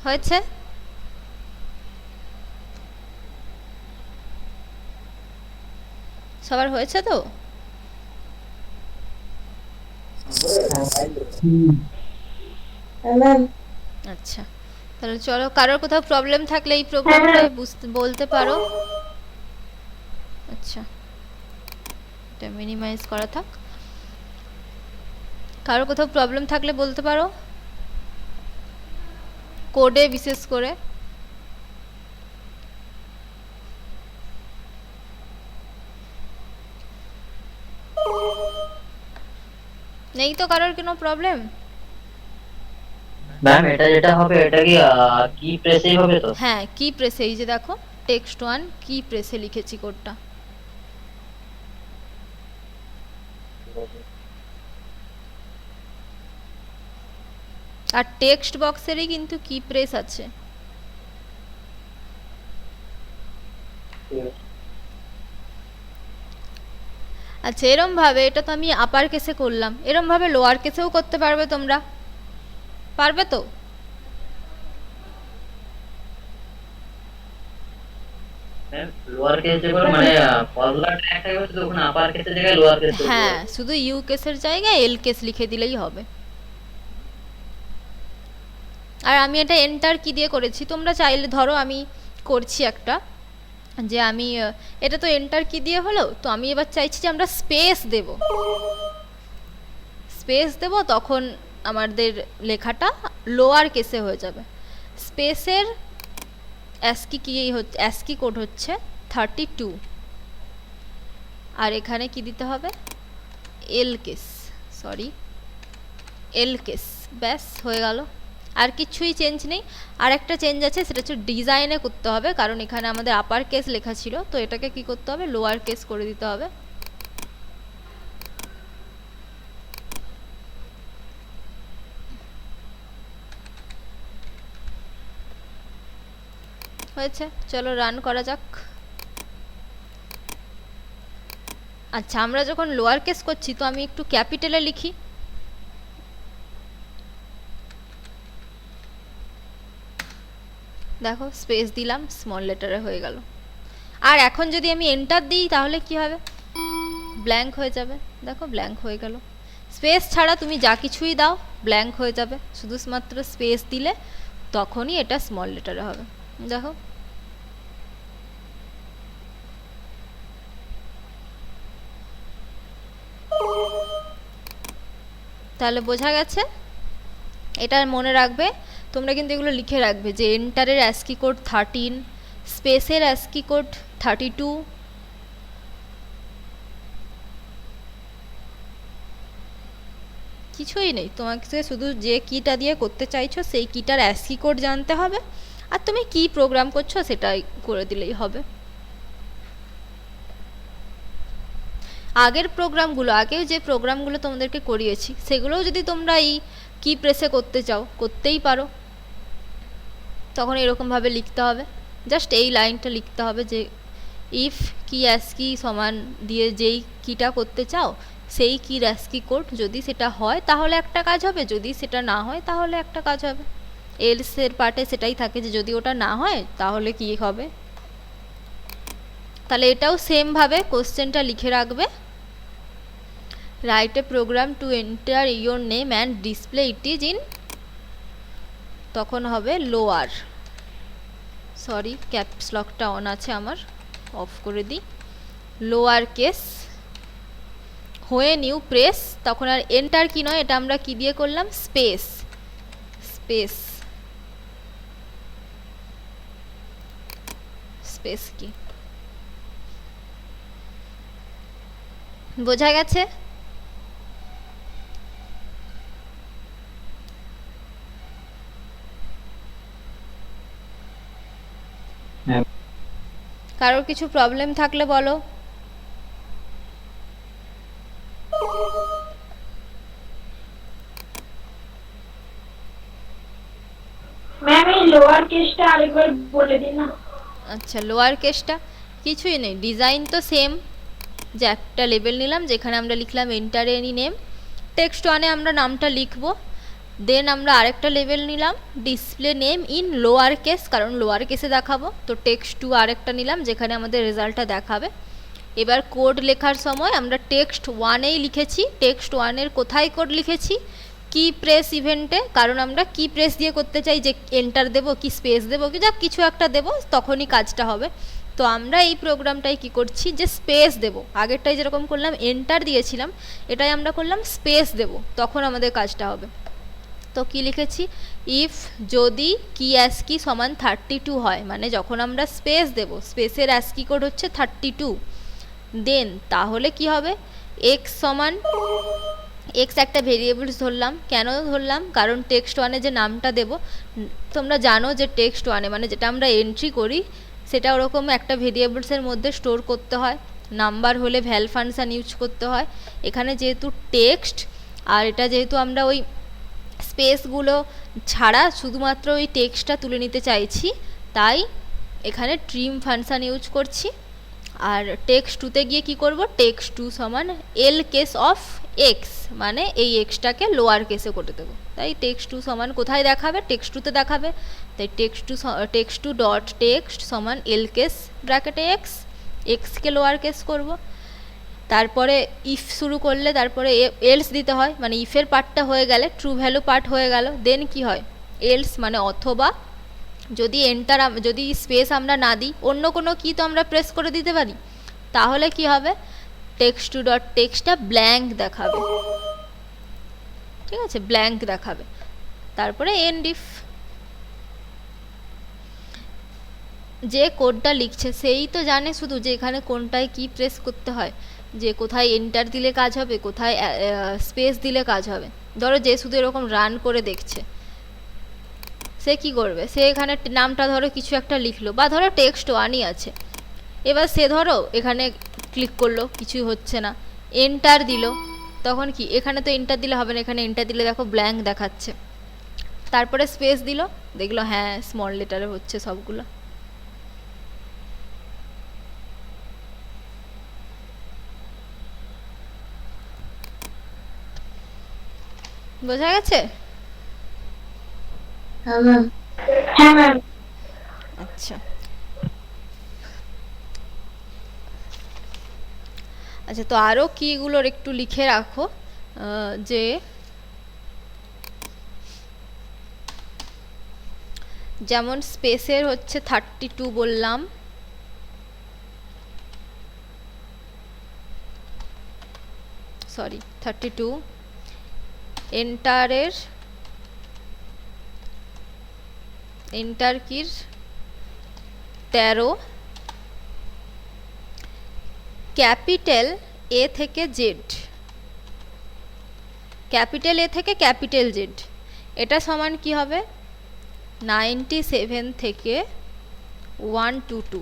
হয়েছে? সবার হয়েছে তো? আচ্ছা, তাহলে চলো, কারোর কোথাও প্রবলেম থাকলে এই প্রোগ্রামটা বলতে পারো। আচ্ছা, এটা মিনিমাইজ করা থাক। কারোর কোথাও প্রবলেম থাকলে বলতে পারো, কোডে বিশেষ করে। নেই তো কারোর কোনো প্রবলেম? ম্যাম এটা যেটা হবে এটা কি কি প্রেসেই হবে তো? হ্যাঁ, কি প্রেসে, এই যে দেখো টেক্সট 1 কি প্রেসে লিখেছি কোডটা। আর টেক্সট বক্সেরই কিন্তু কি প্রেস আছে। আচ্ছা, এরম ভাবে, এটা তো আমি আপার কেসে করলাম, এরম ভাবে লোয়ার কেসেও করতে পারবে তোমরা, পারবে তো? ম্যাম লোয়ার কেস যখন মানে ফর্মুলাটা একটাই হচ্ছে তখন আপার কেসের জায়গায় লোয়ার কেস করতে হ্যাঁ, হবে। শুধু ইউ কেসের জায়গায় এল কেস লিখে দিলেই হবে। আর আমি এটা এন্টার কি দিয়ে করেছি, তোমরা চাইলে, ধরো আমি করছি একটা, যে আমি এটা তো এন্টার কি দিয়ে হলো, তো আমি এবার চাইছি যে আমরা স্পেস দেব, স্পেস দেব, তখন আমাদের লেখাটা লোয়ার কেসে হয়ে যাবে। স্পেসের অ্যাস্কি কি হচ্ছে, অ্যাস্কি কোড হচ্ছে 32, আর এখানে কি দিতে হবে, এল কেস, সরি এল কেস। ব্যাস হয়ে গেল, আর কিছুই চেঞ্জ নেই। আর একটা চেঞ্জ আছে, সেটা হচ্ছে ডিজাইনে করতে হবে, কারণ এখানে আমাদের আপার কেস লেখা ছিল, তো এটাকে কি করতে হবে, লোয়ার কেস করে দিতে হবে। হয়েছে, চলো রান করা যাক। আচ্ছা, আমরা যখন লোয়ার কেস করছি, তো আমি একটু ক্যাপিটালে লিখি। দেখো স্পেস দিলাম, স্মল লেটারে হয়ে গেল। আর এখন যদি আমি এন্টার দিই তাহলে কি হবে, ব্ল্যাঙ্ক হয়ে যাবে। দেখো ব্ল্যাঙ্ক হয়ে গেল। স্পেস ছাড়া তুমি যা কিছুই দাও ব্ল্যাঙ্ক হয়ে যাবে, শুধুমাত্র স্পেস দিলে তখনই এটা স্মল লেটারে হবে। দেখো, তাহলে বোঝা গেছে। এটা মনে রাখবে, তোমরা কিন্তু এগুলো লিখে রাখবে, যে এন্টারের অ্যাস্কি কোড 13, স্পেসের অ্যাস্কি কোড 32, কিছুই নেই, তোমাকে শুধু যে কিটা দিয়ে করতে চাইছো সেই কিটার অ্যাস্কি কোড জানতে হবে, আর তুমি কি প্রোগ্রাম করছো সেটাই করে দিলেই হবে। আগের প্রোগ্রামগুলো, আগেও যে প্রোগ্রামগুলো তোমাদেরকে করিয়েছি সেগুলোও যদি তোমরা এই কি প্রেসে করতে চাও করতেই পারো। তখন এরকমভাবে লিখতে হবে, জাস্ট এই লাইনটা লিখতে হবে যে ইফ কি অ্যাসকি সমান দিয়ে যেই কিটা করতে চাও সেই কি অ্যাসকি কোড যদি সেটা হয় তাহলে একটা কাজ হবে, যদি সেটা না হয় তাহলে একটা কাজ হবে। এলসের পার্টে সেটাই থাকে যে যদি ওটা না হয় তাহলে কি হবে। তাহলে এটাও সেমভাবে কোশ্চেনটা লিখে রাখবে, write a program to enter your name and display it is in, তখন হবে লোয়ার, সরি ক্যাপস লকটা অন আছে আমার, অফ করে দিই, lower case when you press, তখন আর এন্টার কি নয়, এটা আমরা কি দিয়ে করলাম, স্পেস, স্পেস, স্পেস কি, বোঝা গেছে? কারোর কিছু প্রবলেম থাকলে বলো। ম্যাম এই লোয়ার কেসটা আরেকবার বলে দিন না। আচ্ছা, লোয়ার কেসটা কিছুই নেই, ডিজাইন তো সেম, যে একটা লেবেল নিলাম যেখানে আমরা লিখলাম এন্টার এনি নেম, টেক্সট ওয়ানে আমরা নামটা লিখবো, দেন আমরা আরেকটা লেবেল নিলাম display name in lower case, কারণ লোয়ার কেসে দেখাবো, তো টেক্সট টু আরেকটা নিলাম যেখানে আমাদের রেজাল্টটা দেখাবে। এবার কোড লেখার সময় আমরা টেক্সট ওয়ানেই লিখেছি, টেক্সট ওয়ানের কোথায় কোড লিখেছি, কি প্রেস ইভেন্টে, কারণ আমরা কি প্রেস দিয়ে করতে চাই, যে এন্টার দেবো কি স্পেস দেবো কি যা কিছু একটা দেবো তখনই কাজটা হবে। তো আমরা এই প্রোগ্রামটাই কি করছি, যে স্পেস দেবো, আগেরটাই যেরকম করলাম এন্টার দিয়েছিলাম, এটাই আমরা করলাম স্পেস দেবো, তখন আমাদের কাজটা হবে। তো কি লিখেছি, ইফ যদি কি অ্যাসকি সমান 32 হয়, মানে যখন আমরা স্পেস দেব, স্পেসের অ্যাসকি কোড হচ্ছে 32, দেন তাহলে কি হবে, এক্স সমান, এক্স একটা ভেরিয়েবলস ধরলাম, কেন ধরলাম, কারণ টেক্সট ওয়ানে যে নামটা দেব, তোমরা জানো যে টেক্সট ওয়ানে মানে যেটা আমরা এন্ট্রি করি সেটা ওরকম একটা ভেরিয়েবলসের মধ্যে স্টোর করতে হয়, নাম্বার হলে ভ্যাল ফাংশন ইউজ করতে হয়। এখানে যেহেতু টেক্সট আর এটা যেহেতু আমরা ওই স্পেসগুলো ছাড়া শুধুমাত্র ওই টেক্সটটা তুলে নিতে চাইছি, তাই এখানে ট্রিম ফাংশন ইউজ করছি। আর টেক্সট টুতে গিয়ে কি করব, টেক্সট টু সমান এল কেস অফ এক্স, মানে এই এক্সটাকে লোয়ার কেসে করে দেবো, তাই টেক্সট টু সমান কোথায় দেখাবে, টেক্সট টুতে দেখাবে, তাই টেক্সট টু ডট টেক্সট সমান এল কেস ব্র্যাকেটে এক্স, এক্সকে লোয়ার কেস করব। তারপরে ইফ শুরু করলে তারপরে এলস দিতে হয়, মানে ইফের পার্টটা হয়ে গেলে ট্রু ভ্যালু পার্ট হয়ে গেল, দেন কি হয়, এলস মানে অথবা, যদি এন্টার যদি স্পেস আমরা না দিই অন্য কোনো কি তো আমরা প্রেস করে দিতে পারি, তাহলে কি হবে, টেক্সট টু ডট টেক্সটটা ব্ল্যাঙ্ক দেখাবে, ঠিক আছে, ব্ল্যাঙ্ক দেখাবে। তারপরে এন্ড ইফ, যে কোডটা লিখছে সেই তো জানে শুধু যে এখানে কোনটায় কি প্রেস করতে হয়, যে কোথায় এন্টার দিলে কাজ হবে, কোথায় স্পেস দিলে কাজ হবে। ধরো যে শুধু এরকম রান করে দেখছে, সে কি করবে, সে এখানে নামটা ধরো কিছু একটা লিখলো, বা ধরো টেক্সট ওয়ানই আছে, এবার সে ধরো এখানে ক্লিক করলো কিছুই হচ্ছে না, এন্টার দিল, তখন কি এখানে তো এন্টার দিলে হবে না, এখানে এন্টার দিলে দেখো ব্ল্যাঙ্ক দেখাচ্ছে, তারপরে স্পেস দিল, দেখলো হ্যাঁ স্মল লেটারে হচ্ছে সবগুলো। বোঝা গেছে? হ্যাঁ ম্যাম। হ্যাঁ ম্যাম। আচ্ছা আচ্ছা, তো আরও কিগুলোর একটু লিখে রাখো, যে যেমন স্পেসের হচ্ছে 32 বললাম, সরি 32, এন্টারের এন্টার কির 13, ক্যাপিটাল এ থেকে জেড, ক্যাপিটাল এ থেকে ক্যাপিটাল জেড, এটা সমান কি হবে 97 থেকে 122।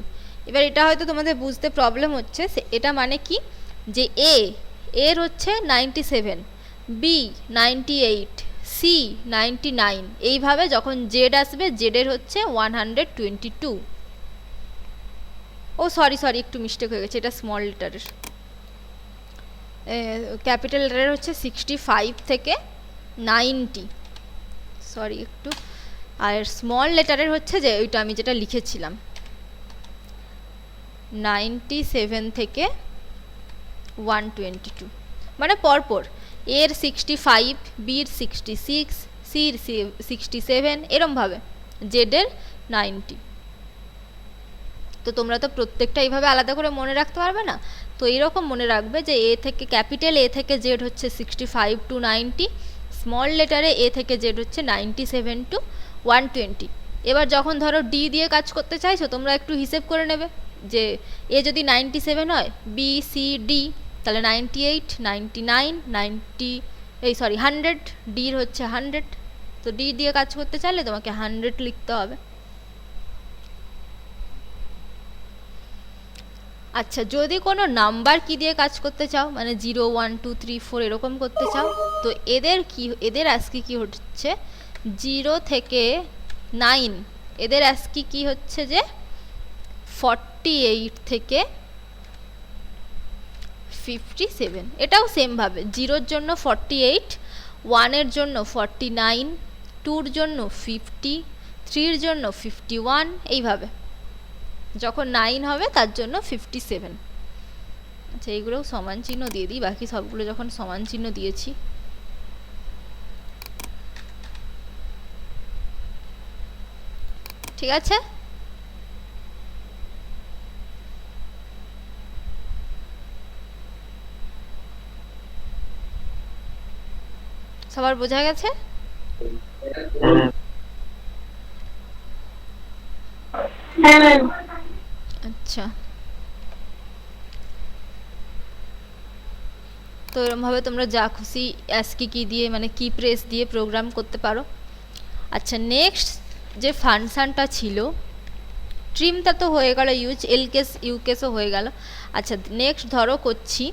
এবার এটা হয়তো তোমাদের বুঝতে প্রবলেম হচ্ছে, এটা মানে কি যে এর হচ্ছে 97, বি 98, সি 99, এইভাবে যখন জেড আসবে জেডের হচ্ছে 122। ও সরি একটু মিস্টেক হয়ে গেছে, এটা স্মল লেটারের। ক্যাপিটাল লেটারের হচ্ছে 65 থেকে 90, সরি একটু। আর স্মল লেটারের হচ্ছে যে ওইটা আমি যেটা লিখেছিলাম 97 থেকে 122, মানে পরপর এর 65, বির 66, সির 67, এরমভাবে জেডের 90। তো তোমরা তো প্রত্যেকটা এইভাবে আলাদা করে মনে রাখতে পারবে না, তো এইরকম মনে রাখবে যে এ থেকে ক্যাপিটাল এ থেকে জেড হচ্ছে 65 to 90, স্মল লেটারে এ থেকে জেড হচ্ছে 97 to 120। এবার যখন ধরো ডি দিয়ে কাজ করতে চাইছো তোমরা একটু হিসেব করে নেবে যে এ যদি 97 হয়, বি সি ডি তাহলে 98, 99, 100, ডির হচ্ছে 100, তো ডি দিয়ে কাজ করতে চাইলে তোমাকে 100 লিখতে হবে। আচ্ছা, যদি কোনো নাম্বার কি দিয়ে কাজ করতে চাও, মানে 0, 1, 2, 3, 4 এরকম করতে চাও, তো এদের আজকে কি হচ্ছে 0 থেকে 9, এদের আজকে কি হচ্ছে যে 48 থেকে 57। এটাও সেম ভাবে 0-র জন্য 48, 1-এর জন্য 49, 2-র জন্য 50, 3-র জন্য 51, এইভাবে যখন 9 হবে তার জন্য 57। আচ্ছা, এইগুলোও সমান চিহ্ন দিয়ে দিই, বাকি সবগুলো যখন সমান চিহ্ন দিয়েছি। ঠিক আছে, সবার বোঝা গেছে? হ্যাঁ ম্যাম। আচ্ছা, তো এরমভাবে তোমরা যা খুশি অ্যাসকি কি দিয়ে, মানে কি প্রেস দিয়ে প্রোগ্রাম করতে পারো। আচ্ছা, নেক্সট যে ফাংশনটা ছিল, ট্রিমটা তো হয়ে গেল, এল কেস ইউ কেসও হয়ে গেল। আচ্ছা, নেক্সট ধরো করছি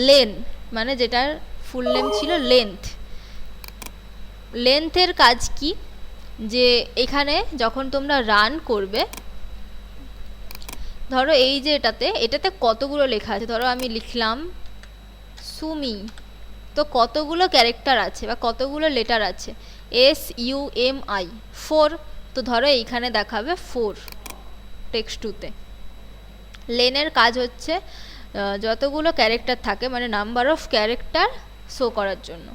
লেন, মানে যেটার ফুল নেম ছিল লেন্থ। লেন্থের কাজ কি, যে এখানে যখন তোমরা রান করবে, ধরো এই যে এটাতে কতগুলো লেখা আছে, ধরো আমি লিখলাম সুমি, তো কতগুলো ক্যারেক্টার আছে বা কতগুলো লেটার আছে, SUMI 4, তো ধরো এইখানে দেখাবে 4 টেক্সট 2-তে। লেনের কাজ হচ্ছে যতগুলো ক্যারেক্টার থাকে, মানে নাম্বার অফ ক্যারেক্টার শো করার জন্য।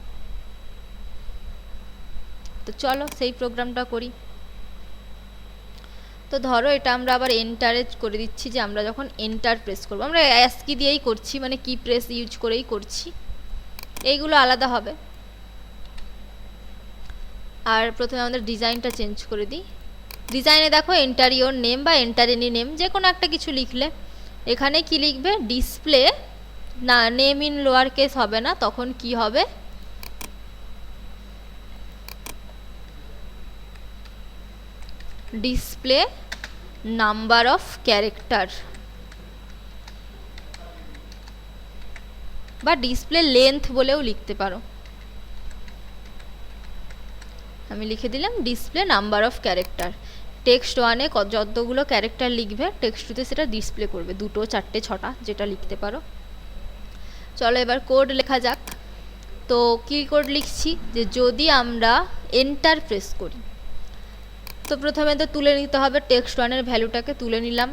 তো চলো সেই প্রোগ্রামটা করি। তো ধরো এটা আমরা আবার এন্টারে করে দিচ্ছি, যে আমরা যখন এন্টার প্রেস করবো, আমরা অ্যাসকি দিয়েই করছি, মানে কি প্রেস ইউজ করেই করছি, এইগুলো আলাদা হবে। আর প্রথমে আমাদের ডিজাইনটা চেঞ্জ করে দিই। ডিজাইনে দেখো এন্টার ইওর নেম বা এন্টার এনি নেম, যে কোনো একটা কিছু লিখলে। এখানে কি লিখবে, ডিসপ্লে না, নেম ইন লোয়ার কেস হবে না, তখন কি হবে, ডিসপ্লে নাম্বার অফ ক্যারেক্টার বা ডিসপ্লে লেন্থ বলেও লিখতে পারো। আমি লিখে দিলাম display number of character. Text 1-এ যতগুলো ক্যারেক্টার লিখবে, টেক্সট 2-তে সেটা ডিসপ্লে করবে, 2, 4, 6টা যেটা লিখতে পারো। চলো এবার কোড লেখা যাক। তো কি কোড লিখছি, যে যদি আমরা এন্টার প্রেস করি, তো প্রথমে তো তুলে নিতে হবে, টেক্সট 1-এর ভ্যালুটাকে তুলে নিলাম।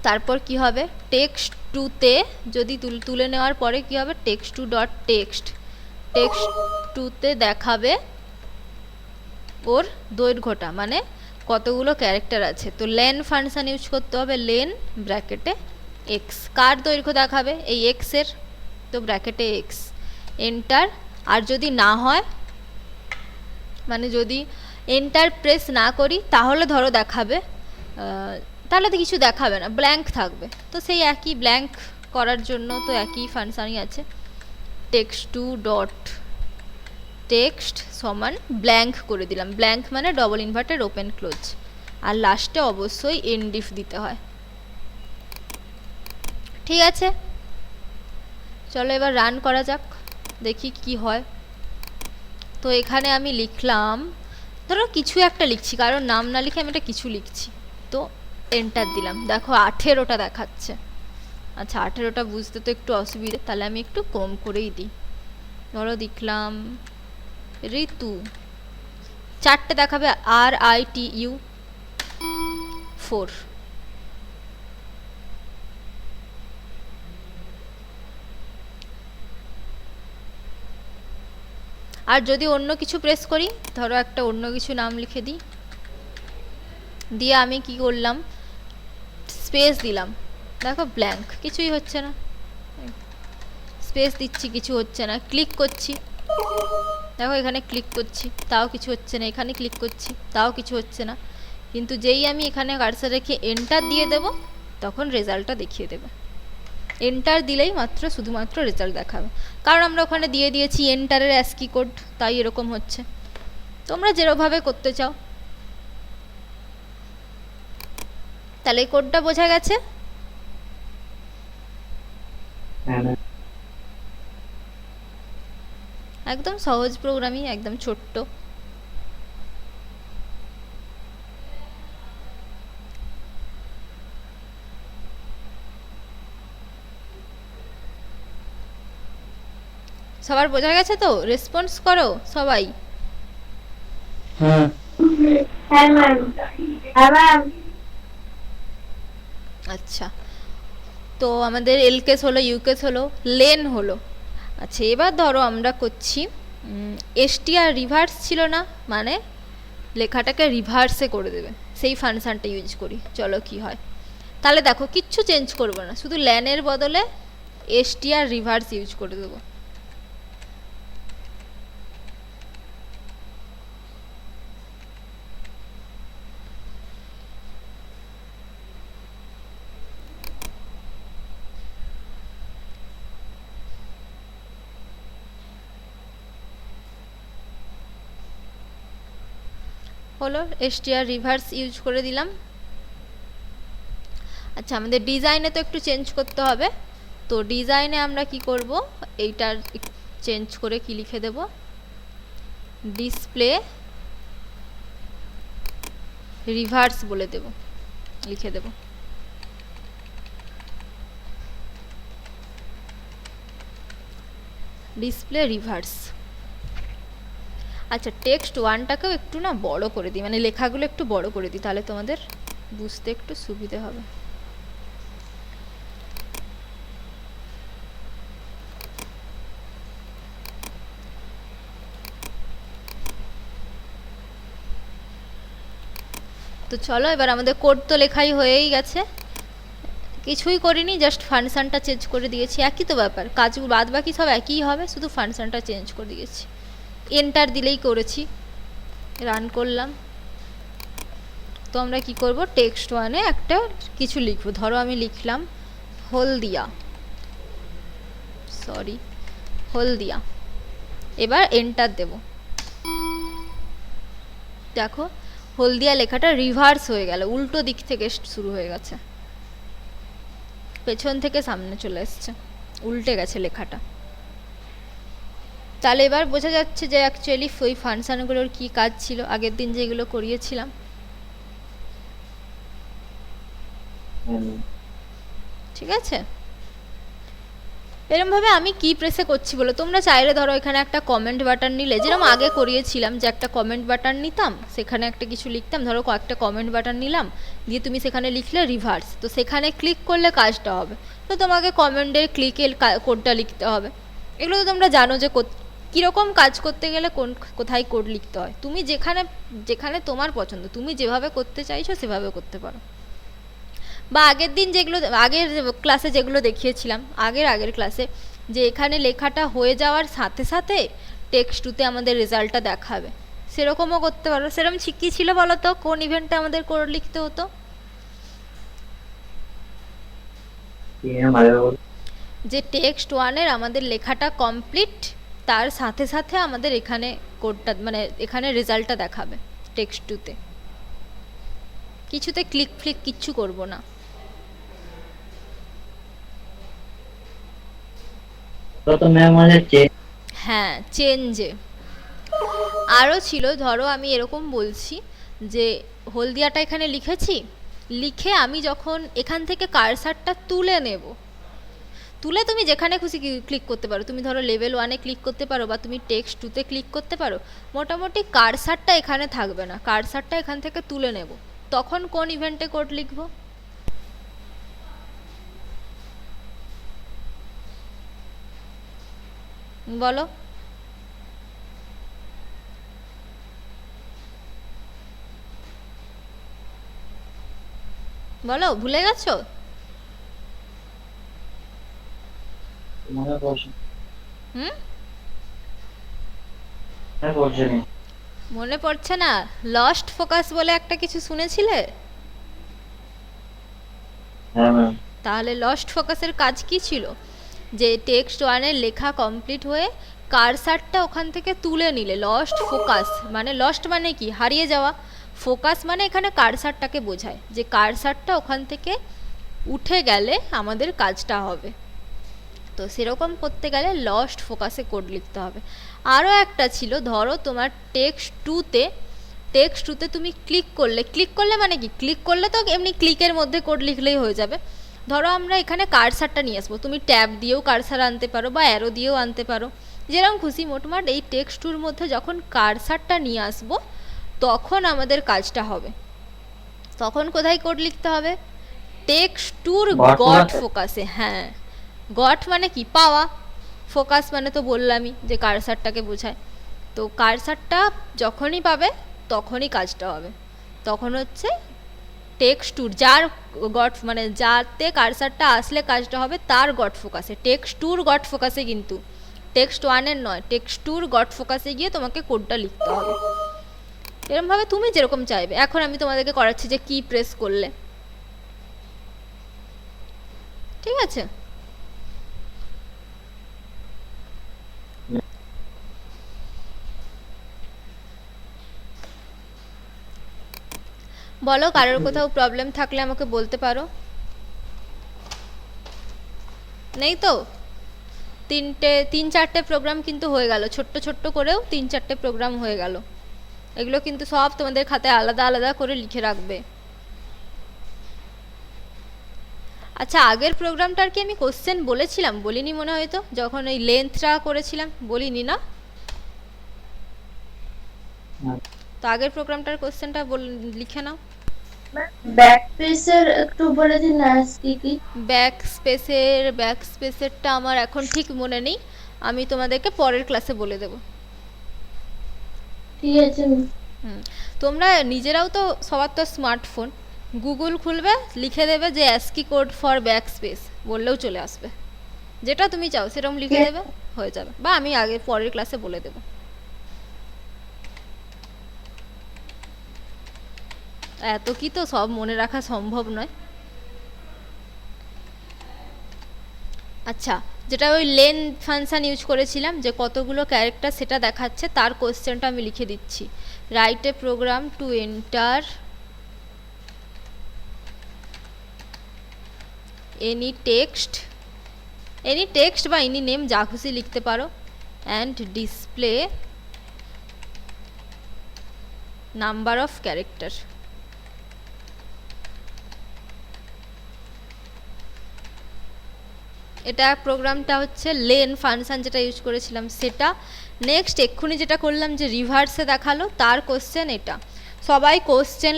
তারপর কি হবে, টেক্সট 2-তে যদি তুলে নেওয়ার পরে কি হবে, টেক্সট 2 ডট টেক্সট 2-তে দেখাবে ওর দৈর্ঘ্যটা, মানে কতগুলো ক্যারেক্টার আছে। তো লেন ফাংশন ইউজ করতে হবে, লেন ব্র্যাকেটে এক্স, কার দৈর্ঘ্য দেখাবে, এই এক্সের, তো ব্র্যাকেটে এক্স, এন্টার। আর যদি না হয়, মানে যদি এন্টার প্রেস না করি, তাহলে ধরো দেখাবে, তাহলে তো কিছু দেখাবে না, ব্ল্যাঙ্ক থাকবে। তো সেই একই ব্ল্যাঙ্ক করার জন্য তো একই ফাংশনই আছে, টেক্সট 2 ডট টেক্সট সমান ব্ল্যাঙ্ক করে দিলাম। ব্ল্যাঙ্ক মানে ডবল ইনভার্টেড ওপেন ক্লোজ, আর লাস্টে অবশ্যই এন্ড ইফ দিতে হয়। ঠিক আছে, চলো এবার রান করা যাক, দেখি কি হয়। তো এখানে আমি লিখলাম, ধরো কিছু একটা লিখছি, কারণ নাম না লিখে আমি এটা কিছু লিখছি। তো এন্টার দিলাম, দেখো 18টা দেখাচ্ছে। আচ্ছা 18টা বুঝতে তো একটু অসুবিধে, তাহলে আমি একটু কম করেই দিই। ধরো লিখলাম ঋতু, 4টে দেখাবে, RITU 4। আর যদি অন্য কিছু প্রেস করি, ধরো একটা অন্য কিছু নাম লিখে দিই, দিয়ে আমি কি করলাম, স্পেস দিলাম, দেখো ব্ল্যাঙ্ক, কিছুই হচ্ছে না। স্পেস দিচ্ছি, কিছু হচ্ছে না। ক্লিক করছি, দেখো এখানে ক্লিক করছি, তাও কিছু হচ্ছে না। এখানে ক্লিক করছি, তাও কিছু হচ্ছে না। কিন্তু যেই আমি এখানে কার্সার রেখে এন্টার দিয়ে দেব, তখন রেজাল্টটা দেখিয়ে দেবে। এন্টার দিলেই মাত্র শুধুমাত্র রেজাল্ট দেখাবে, কারণ আমরা ওখানে দিয়ে দিয়েছি এন্টারের অ্যাসকি কোড, তাই এরকম হচ্ছে। তোমরা যেভাবে করতে চাও। তাহলে এই কোডটা বোঝা গেছে? হ্যাঁ ম্যাম। একদম সহজ প্রোগ্রামিং, একদম ছোট্ট। সবার বোঝা গেছে তো? রেসপন্স করো সবাই। হ্যাঁ হ্যাঁ ম্যাম। হ্যাঁ ম্যাম। আচ্ছা, তো আমাদের এল কেস হলো, ইউ কেস হলো, লেন হলো। আচ্ছা এবার ধরো আমরা করছি এসটিআর রিভার্স ছিল না, মানে লেখাটাকে রিভার্সে করে দেবে, সেই ফাংশনটা ইউজ করি। চলো কি হয়। তাহলে দেখো কিচ্ছু চেঞ্জ করবো না, শুধু ল্যানের বদলে এসটিআর রিভার্স ইউজ করে দেবো। হলো, এসটিআর রিভার্স ইউজ করে দিলাম। আচ্ছা আমাদের ডিজাইনে তো একটু চেঞ্জ করতে হবে, তো ডিজাইনে আমরা কি করব, এইটার চেঞ্জ করে কি লিখে দেব, ডিসপ্লে রিভার্স বলে দেব, লিখে দেব। Display reverse. আচ্ছা টেক্সট ওয়ানটাকেও একটু না বড় করে দিই, মানে লেখাগুলো একটু বড় করে দিই, তাহলে তোমাদের বুঝতে একটু সুবিধে হবে। তো চলো এবার আমাদের কোড তো লেখাই হয়েই গেছে, কিছুই করিনি, জাস্ট ফাংশনটা চেঞ্জ করে দিয়েছি। একই তো ব্যাপার, কাজ বাদ বাকি সব একই হবে, শুধু ফাংশনটা চেঞ্জ করে দিয়েছি। এন্টার দিলেই করেছি, রান করলাম। তো আমরা কি করব, টেক্সট ওয়ানে একটা কিছু লিখব। ধরো আমি লিখলাম হলদিয়া, সরি হলদিয়া। এবার এন্টার দেব, দেখো হলদিয়া লেখাটা রিভার্স হয়ে গেল, উল্টো দিক থেকে শুরু হয়ে গেছে, পেছন থেকে সামনে চলে এসছে, উল্টে গেছে লেখাটা। তাহলে এবার বোঝা যাচ্ছে যে অ্যাকচুয়ালি ওই ফাংশনগুলোর কি কাজ ছিল আগের দিন যেগুলো করিয়েছিলাম। ঠিক আছে, এরমভাবে আমি কি প্রেসে করছি বলো। তোমরা চাইলে ধরো এখানে একটা কমেন্ট বাটন নিলে, যেরকম আগে করিয়েছিলাম যে একটা কমেন্ট বাটন নিতাম, সেখানে একটা কিছু লিখতাম, ধরো কয়েকটা কমেন্ট বাটন নিলাম, দিয়ে তুমি সেখানে লিখলে রিভার্স, তো সেখানে ক্লিক করলে কাজটা হবে। তো তোমাকে কমেন্টের ক্লিকের কোডটা লিখতে হবে। এগুলো তো তোমরা জানো যে কীরকম কাজ করতে গেলে কোথায় কোড লিখতে হয়। তুমি যেখানে তোমার পছন্দ, তুমি যেভাবে করতে চাইছো সেভাবে করতে পারো। বা আগের দিন যেগুলো, আগের ক্লাসে যেগুলো দেখিয়েছিলাম, আগের ক্লাসে, যে এখানে লেখাটা হয়ে যাওয়ার সাথে সাথে টেক্সট টুতে আমাদের রেজাল্টটা দেখাবে, সেরকমও করতে পারো। সেরকম কী ছিল বলো তো, কোন ইভেন্টে আমাদের কোড লিখতে হতো? যে টেক্সট ওয়ানের আমাদের লেখাটা কমপ্লিট, তার সাথে সাথে আমাদের এখানে কোডটা, মানে এখানে রেজাল্টটা দেখাবে টেক্সট টুতে। কিছুতে ক্লিক ফ্লিক কিচ্ছু করব না। তো ম্যাম হচ্ছে হ্যাঁ, চেঞ্জে আরও ছিল। ধরো আমি এরকম বলছি যে হলদিয়াটা এখানে লিখেছি, লিখে আমি যখন এখান থেকে কার্সারটা তুলে নেব, তুলে তুমি যেখানে খুশি ক্লিক করতে পারো। তুমি ধরো লেভেল 1-এ ক্লিক করতে পারো, বা তুমি টেক্সট 2-তে ক্লিক করতে পারো। মোটামুটি কার্সারটা এখানে থাকবে না, কার্সারটা এখান থেকে তুলে নেব। তখন কোন ইভেন্টে কোড লিখবো? বলো। বলো, ভুলে গেছো? মনে পড়ছে হুম, মনে পড়ছে না। মনে পড়ছে না? লস্ট ফোকাস বলে একটা কিছু শুনেছিলে? হ্যাঁ ম্যাম। তাহলে লস্ট ফোকাসের কাজ কি ছিল? যে টেক্সট 1-এর লেখা কমপ্লিট হয়ে কার্সারটা ওখান থেকে তুলে নিলে, লস্ট ফোকাস মানে, লস্ট মানে কি? হারিয়ে যাওয়া। ফোকাস মানে এখানে কার্সারটাকে বোঝায়, যে কার্সারটা ওখান থেকে উঠে গেলে আমাদের কাজটা হবে। তো সেরকম করতে গেলে লস্ট ফোকাসে কোড লিখতে হবে। আরও একটা ছিল, ধরো তোমার টেক্সট টুতে তুমি ক্লিক করলে মানে কি? ক্লিক করলে তো এমনি ক্লিকের মধ্যে কোড লিখলেই হয়ে যাবে। ধরো আমরা এখানে কার্সারটা নিয়ে আসবো, তুমি ট্যাব দিয়েও কার্সার আনতে পারো বা অ্যারো দিয়েও আনতে পারো, যেরকম খুশি। মোটমাট এই টেক্সট টুর মধ্যে যখন কার্সারটা নিয়ে আসবো, তখন আমাদের কাজটা হবে। তখন কোথায় কোড লিখতে হবে? টেক্সট টুর গট ফোকাসে। হ্যাঁ, গট মানে কি? পাওয়া। ফোকাস মানে তো বললামই যে কার্সারটাকে বোঝায়। তো কার্সারটা যখনই পাবে তখনই কাজটা হবে। তখন হচ্ছে টেক্সট টুর, যার গট মানে যাতে কার্সারটা আসলে কাজটা হবে, তার গট ফোকাসে, টেক্সট টুর গট ফোকাসে, কিন্তু টেক্সট 1-এর নয়, টেক্সট টুর গট ফোকাসে গিয়ে তোমাকে কোডটা লিখতে হবে। এরকমভাবে তুমি যেরকম চাইবে। এখন আমি তোমাদেরকে করাচ্ছি যে কি প্রেস করলে, ঠিক আছে? বলো, কারোর কোথাও প্রবলেম থাকলে আমাকে বলতে পারো। নেই তো? 3-4টে প্রোগ্রাম কিন্তু হয়ে গেল, ছোট্ট ছোট্ট করেও 3-4টে প্রোগ্রাম হয়ে গেল। এগুলো কিন্তু সব তোমাদের খাতায় আলাদা আলাদা করে লিখে রাখবে। আচ্ছা, আগের প্রোগ্রামটার কি আমি কোশ্চেন বলেছিলাম? বলিনি মনে হয় তো, যখন ওই লেন্থটা করেছিলাম, বলিনি না? তো আগের প্রোগ্রামটার কোশ্চেনটা লিখে নাও। ব্যাক স্পেসের একটু বলে দিন না কি কি? ব্যাক স্পেসেরটা আমার এখন ঠিক মনে নেই, আমি তোমাদেরকে পরের ক্লাসে বলে দেবো। ঠিক আছে। তোমরা নিজেরাও তো, সবার তো স্মার্টফোন, গুগল খুলবে, লিখে দেবে যে ASCII code for back space, বললেও চলে আসবে। যেটা তুমি চাও সেরকম লিখে দেবে, হয়ে যাবে। বা আমি আগে পরের ক্লাসে বলে দেবো। এত কি তো সব মনে রাখা সম্ভব নয়। আচ্ছা, যেটা ওই লেন ফাংশন ইউজ করেছিলাম, যে কতগুলো ক্যারেক্টার সেটা দেখাচ্ছে, তার কোশ্চেনটা আমি লিখে দিচ্ছি। Write a program to enter any text বা এনি নেম, যা খুশি লিখতে পারো, and display number of character. এটা প্রোগ্রামটা হচ্ছে লেন ফাংশন যেটা ইউজ করেছিলাম সেটা। নেক্সট এক্ষুনি যেটা করলাম যে রিভার্সে দেখালো, তার কোশ্চেন এটা। সবাই কোশ্চেন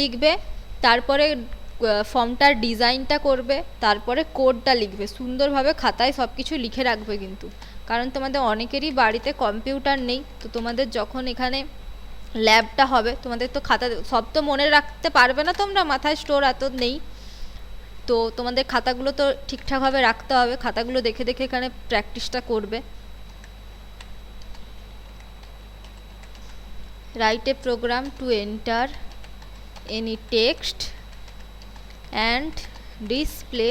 লিখবে, তারপরে ফর্মটার ডিজাইনটা করবে, তারপরে কোডটা লিখবে। সুন্দরভাবে খাতায় সব কিছু লিখে রাখবে কিন্তু, কারণ তোমাদের অনেকেরই বাড়িতে কম্পিউটার নেই। তো তোমাদের যখন এখানে ল্যাবটা হবে, তোমাদের তো খাতা সব তো মনে রাখতে পারবে না তোমরা, মাথায় স্টোর এত নেই। তো তোমাদের খাতাগুলো তো ঠিকঠাকভাবে রাখতে হবে, খাতাগুলো দেখে দেখে এখানে প্র্যাকটিসটা করবে। Write a program to enter any text and display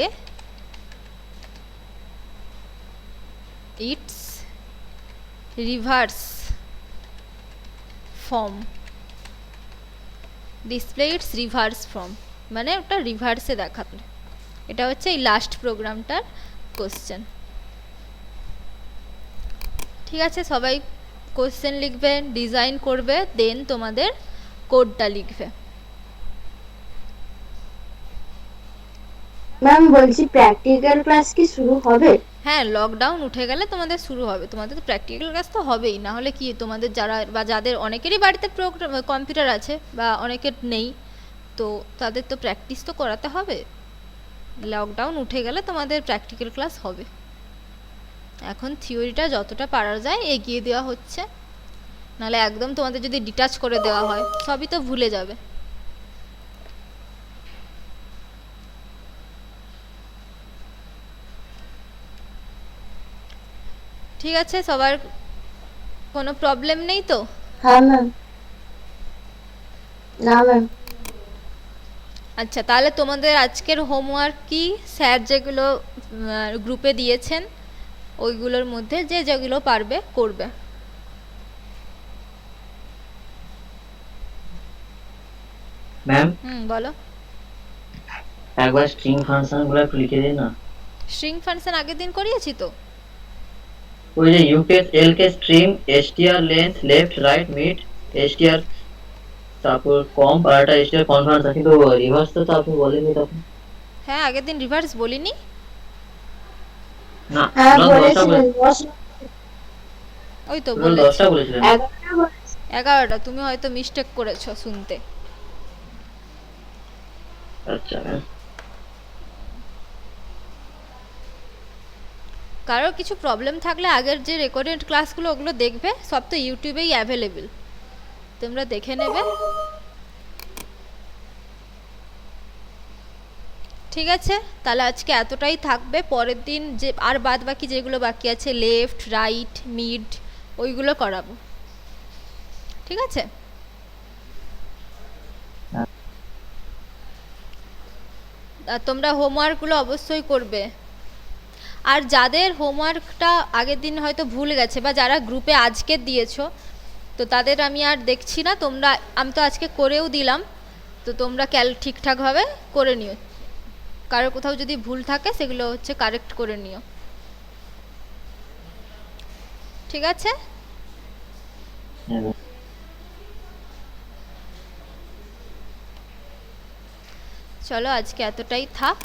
its reverse form. Display its reverse form মানে ওটা রিভার্সে দেখাবে। এটা হচ্ছে এই লাস্ট প্রোগ্রামটার কোশ্চেন। ঠিক আছে, সবাই কোশ্চেন লিখবে, ডিজাইন করবে, দেন তোমাদের কোডটা লিখবে। ম্যাম বলছি প্র্যাকটিক্যাল ক্লাস কি শুরু হবে? হ্যাঁ, লকডাউন উঠে গেলে তোমাদের শুরু হবে। তোমাদের তো প্র্যাকটিক্যাল ক্লাস তো হবেই, না হলে কি তোমাদের যারা বা যাদের অনেকেরই বাড়িতে কম্পিউটার আছে বা অনেকের নেই, তো তাদের তো প্র্যাকটিস তো করাতে হবে। লকডাউন উঠে গেলে তোমাদের প্র্যাকটিক্যাল ক্লাস হবে। এখন থিওরিটা যতটা পারা যায় এগিয়ে দেওয়া হচ্ছে, নাহলে একদম তোমাদের যদি ডিটাচ করে দেওয়া হয় সবই তো ভুলে যাবে। ঠিক আছে, সবার কোনো প্রবলেম নেই তো? হ্যাঁ ম্যাম। না ম্যাম। আচ্ছা, তাহলে তোমাদের আজকের হোমওয়ার্ক কি, স্যার যেগুলো গ্রুপে দিয়েছেন ওইগুলোর মধ্যে যে যেগুলো পারবে করবে। ম্যাম বলো। একবার স্ট্রিং ফাংশনগুলো একটু লিখে দিন না। স্ট্রিং ফাংশন আগের দিন করিয়েছি তো। ওই যে UCase LCase string, STR length, left right mid, STR তারপর কম্প আর একটা এসটিআর কনভার্স, কিন্তু রিভার্স তো আপনি বলেননি তখন। হ্যাঁ, আগের দিন রিভার্স বলিনি? না, হ্যাঁ না, বলেছিলেন। ওই তো দশটা বলেছি। 10টা বলেছিলেন। 11টা বলেছি। 11টা, তুমি হয়তো মিস্টেক করেছো শুনতে। আচ্ছা ম্যাম। কারোর কিছু প্রবলেম থাকলে আগের যে রেকর্ডেড ক্লাসগুলো ওগুলো দেখবে, সব তো ইউটিউবেই অ্যাভেলেবেল, তোমরা দেখে নেবে। ঠিক আছে, তাহলে আজকে এতটাই থাকবে। পরের দিন যে আর বাদ বাকি যেগুলো বাকি আছে, লেফট রাইট মিড, ওইগুলো করাবো। ঠিক আছে? আর তোমরা হোমওয়ার্কগুলো অবশ্যই করবে। আর যাদের হোমওয়ার্কটা আগের দিন হয়তো ভুল গেছে বা যারা গ্রুপে আজকে দিয়েছো, তো তাদের আমি আর দেখছি না। আমি তো আজকে করেও দিলাম, তো তোমরা ঠিকঠাকভাবে করে নিও। কারোর কোথাও যদি ভুল থাকে সেগুলো হচ্ছে কারেক্ট করে নিও। ঠিক আছে? হ্যাঁ। চলো আজকে এতটাই থাক।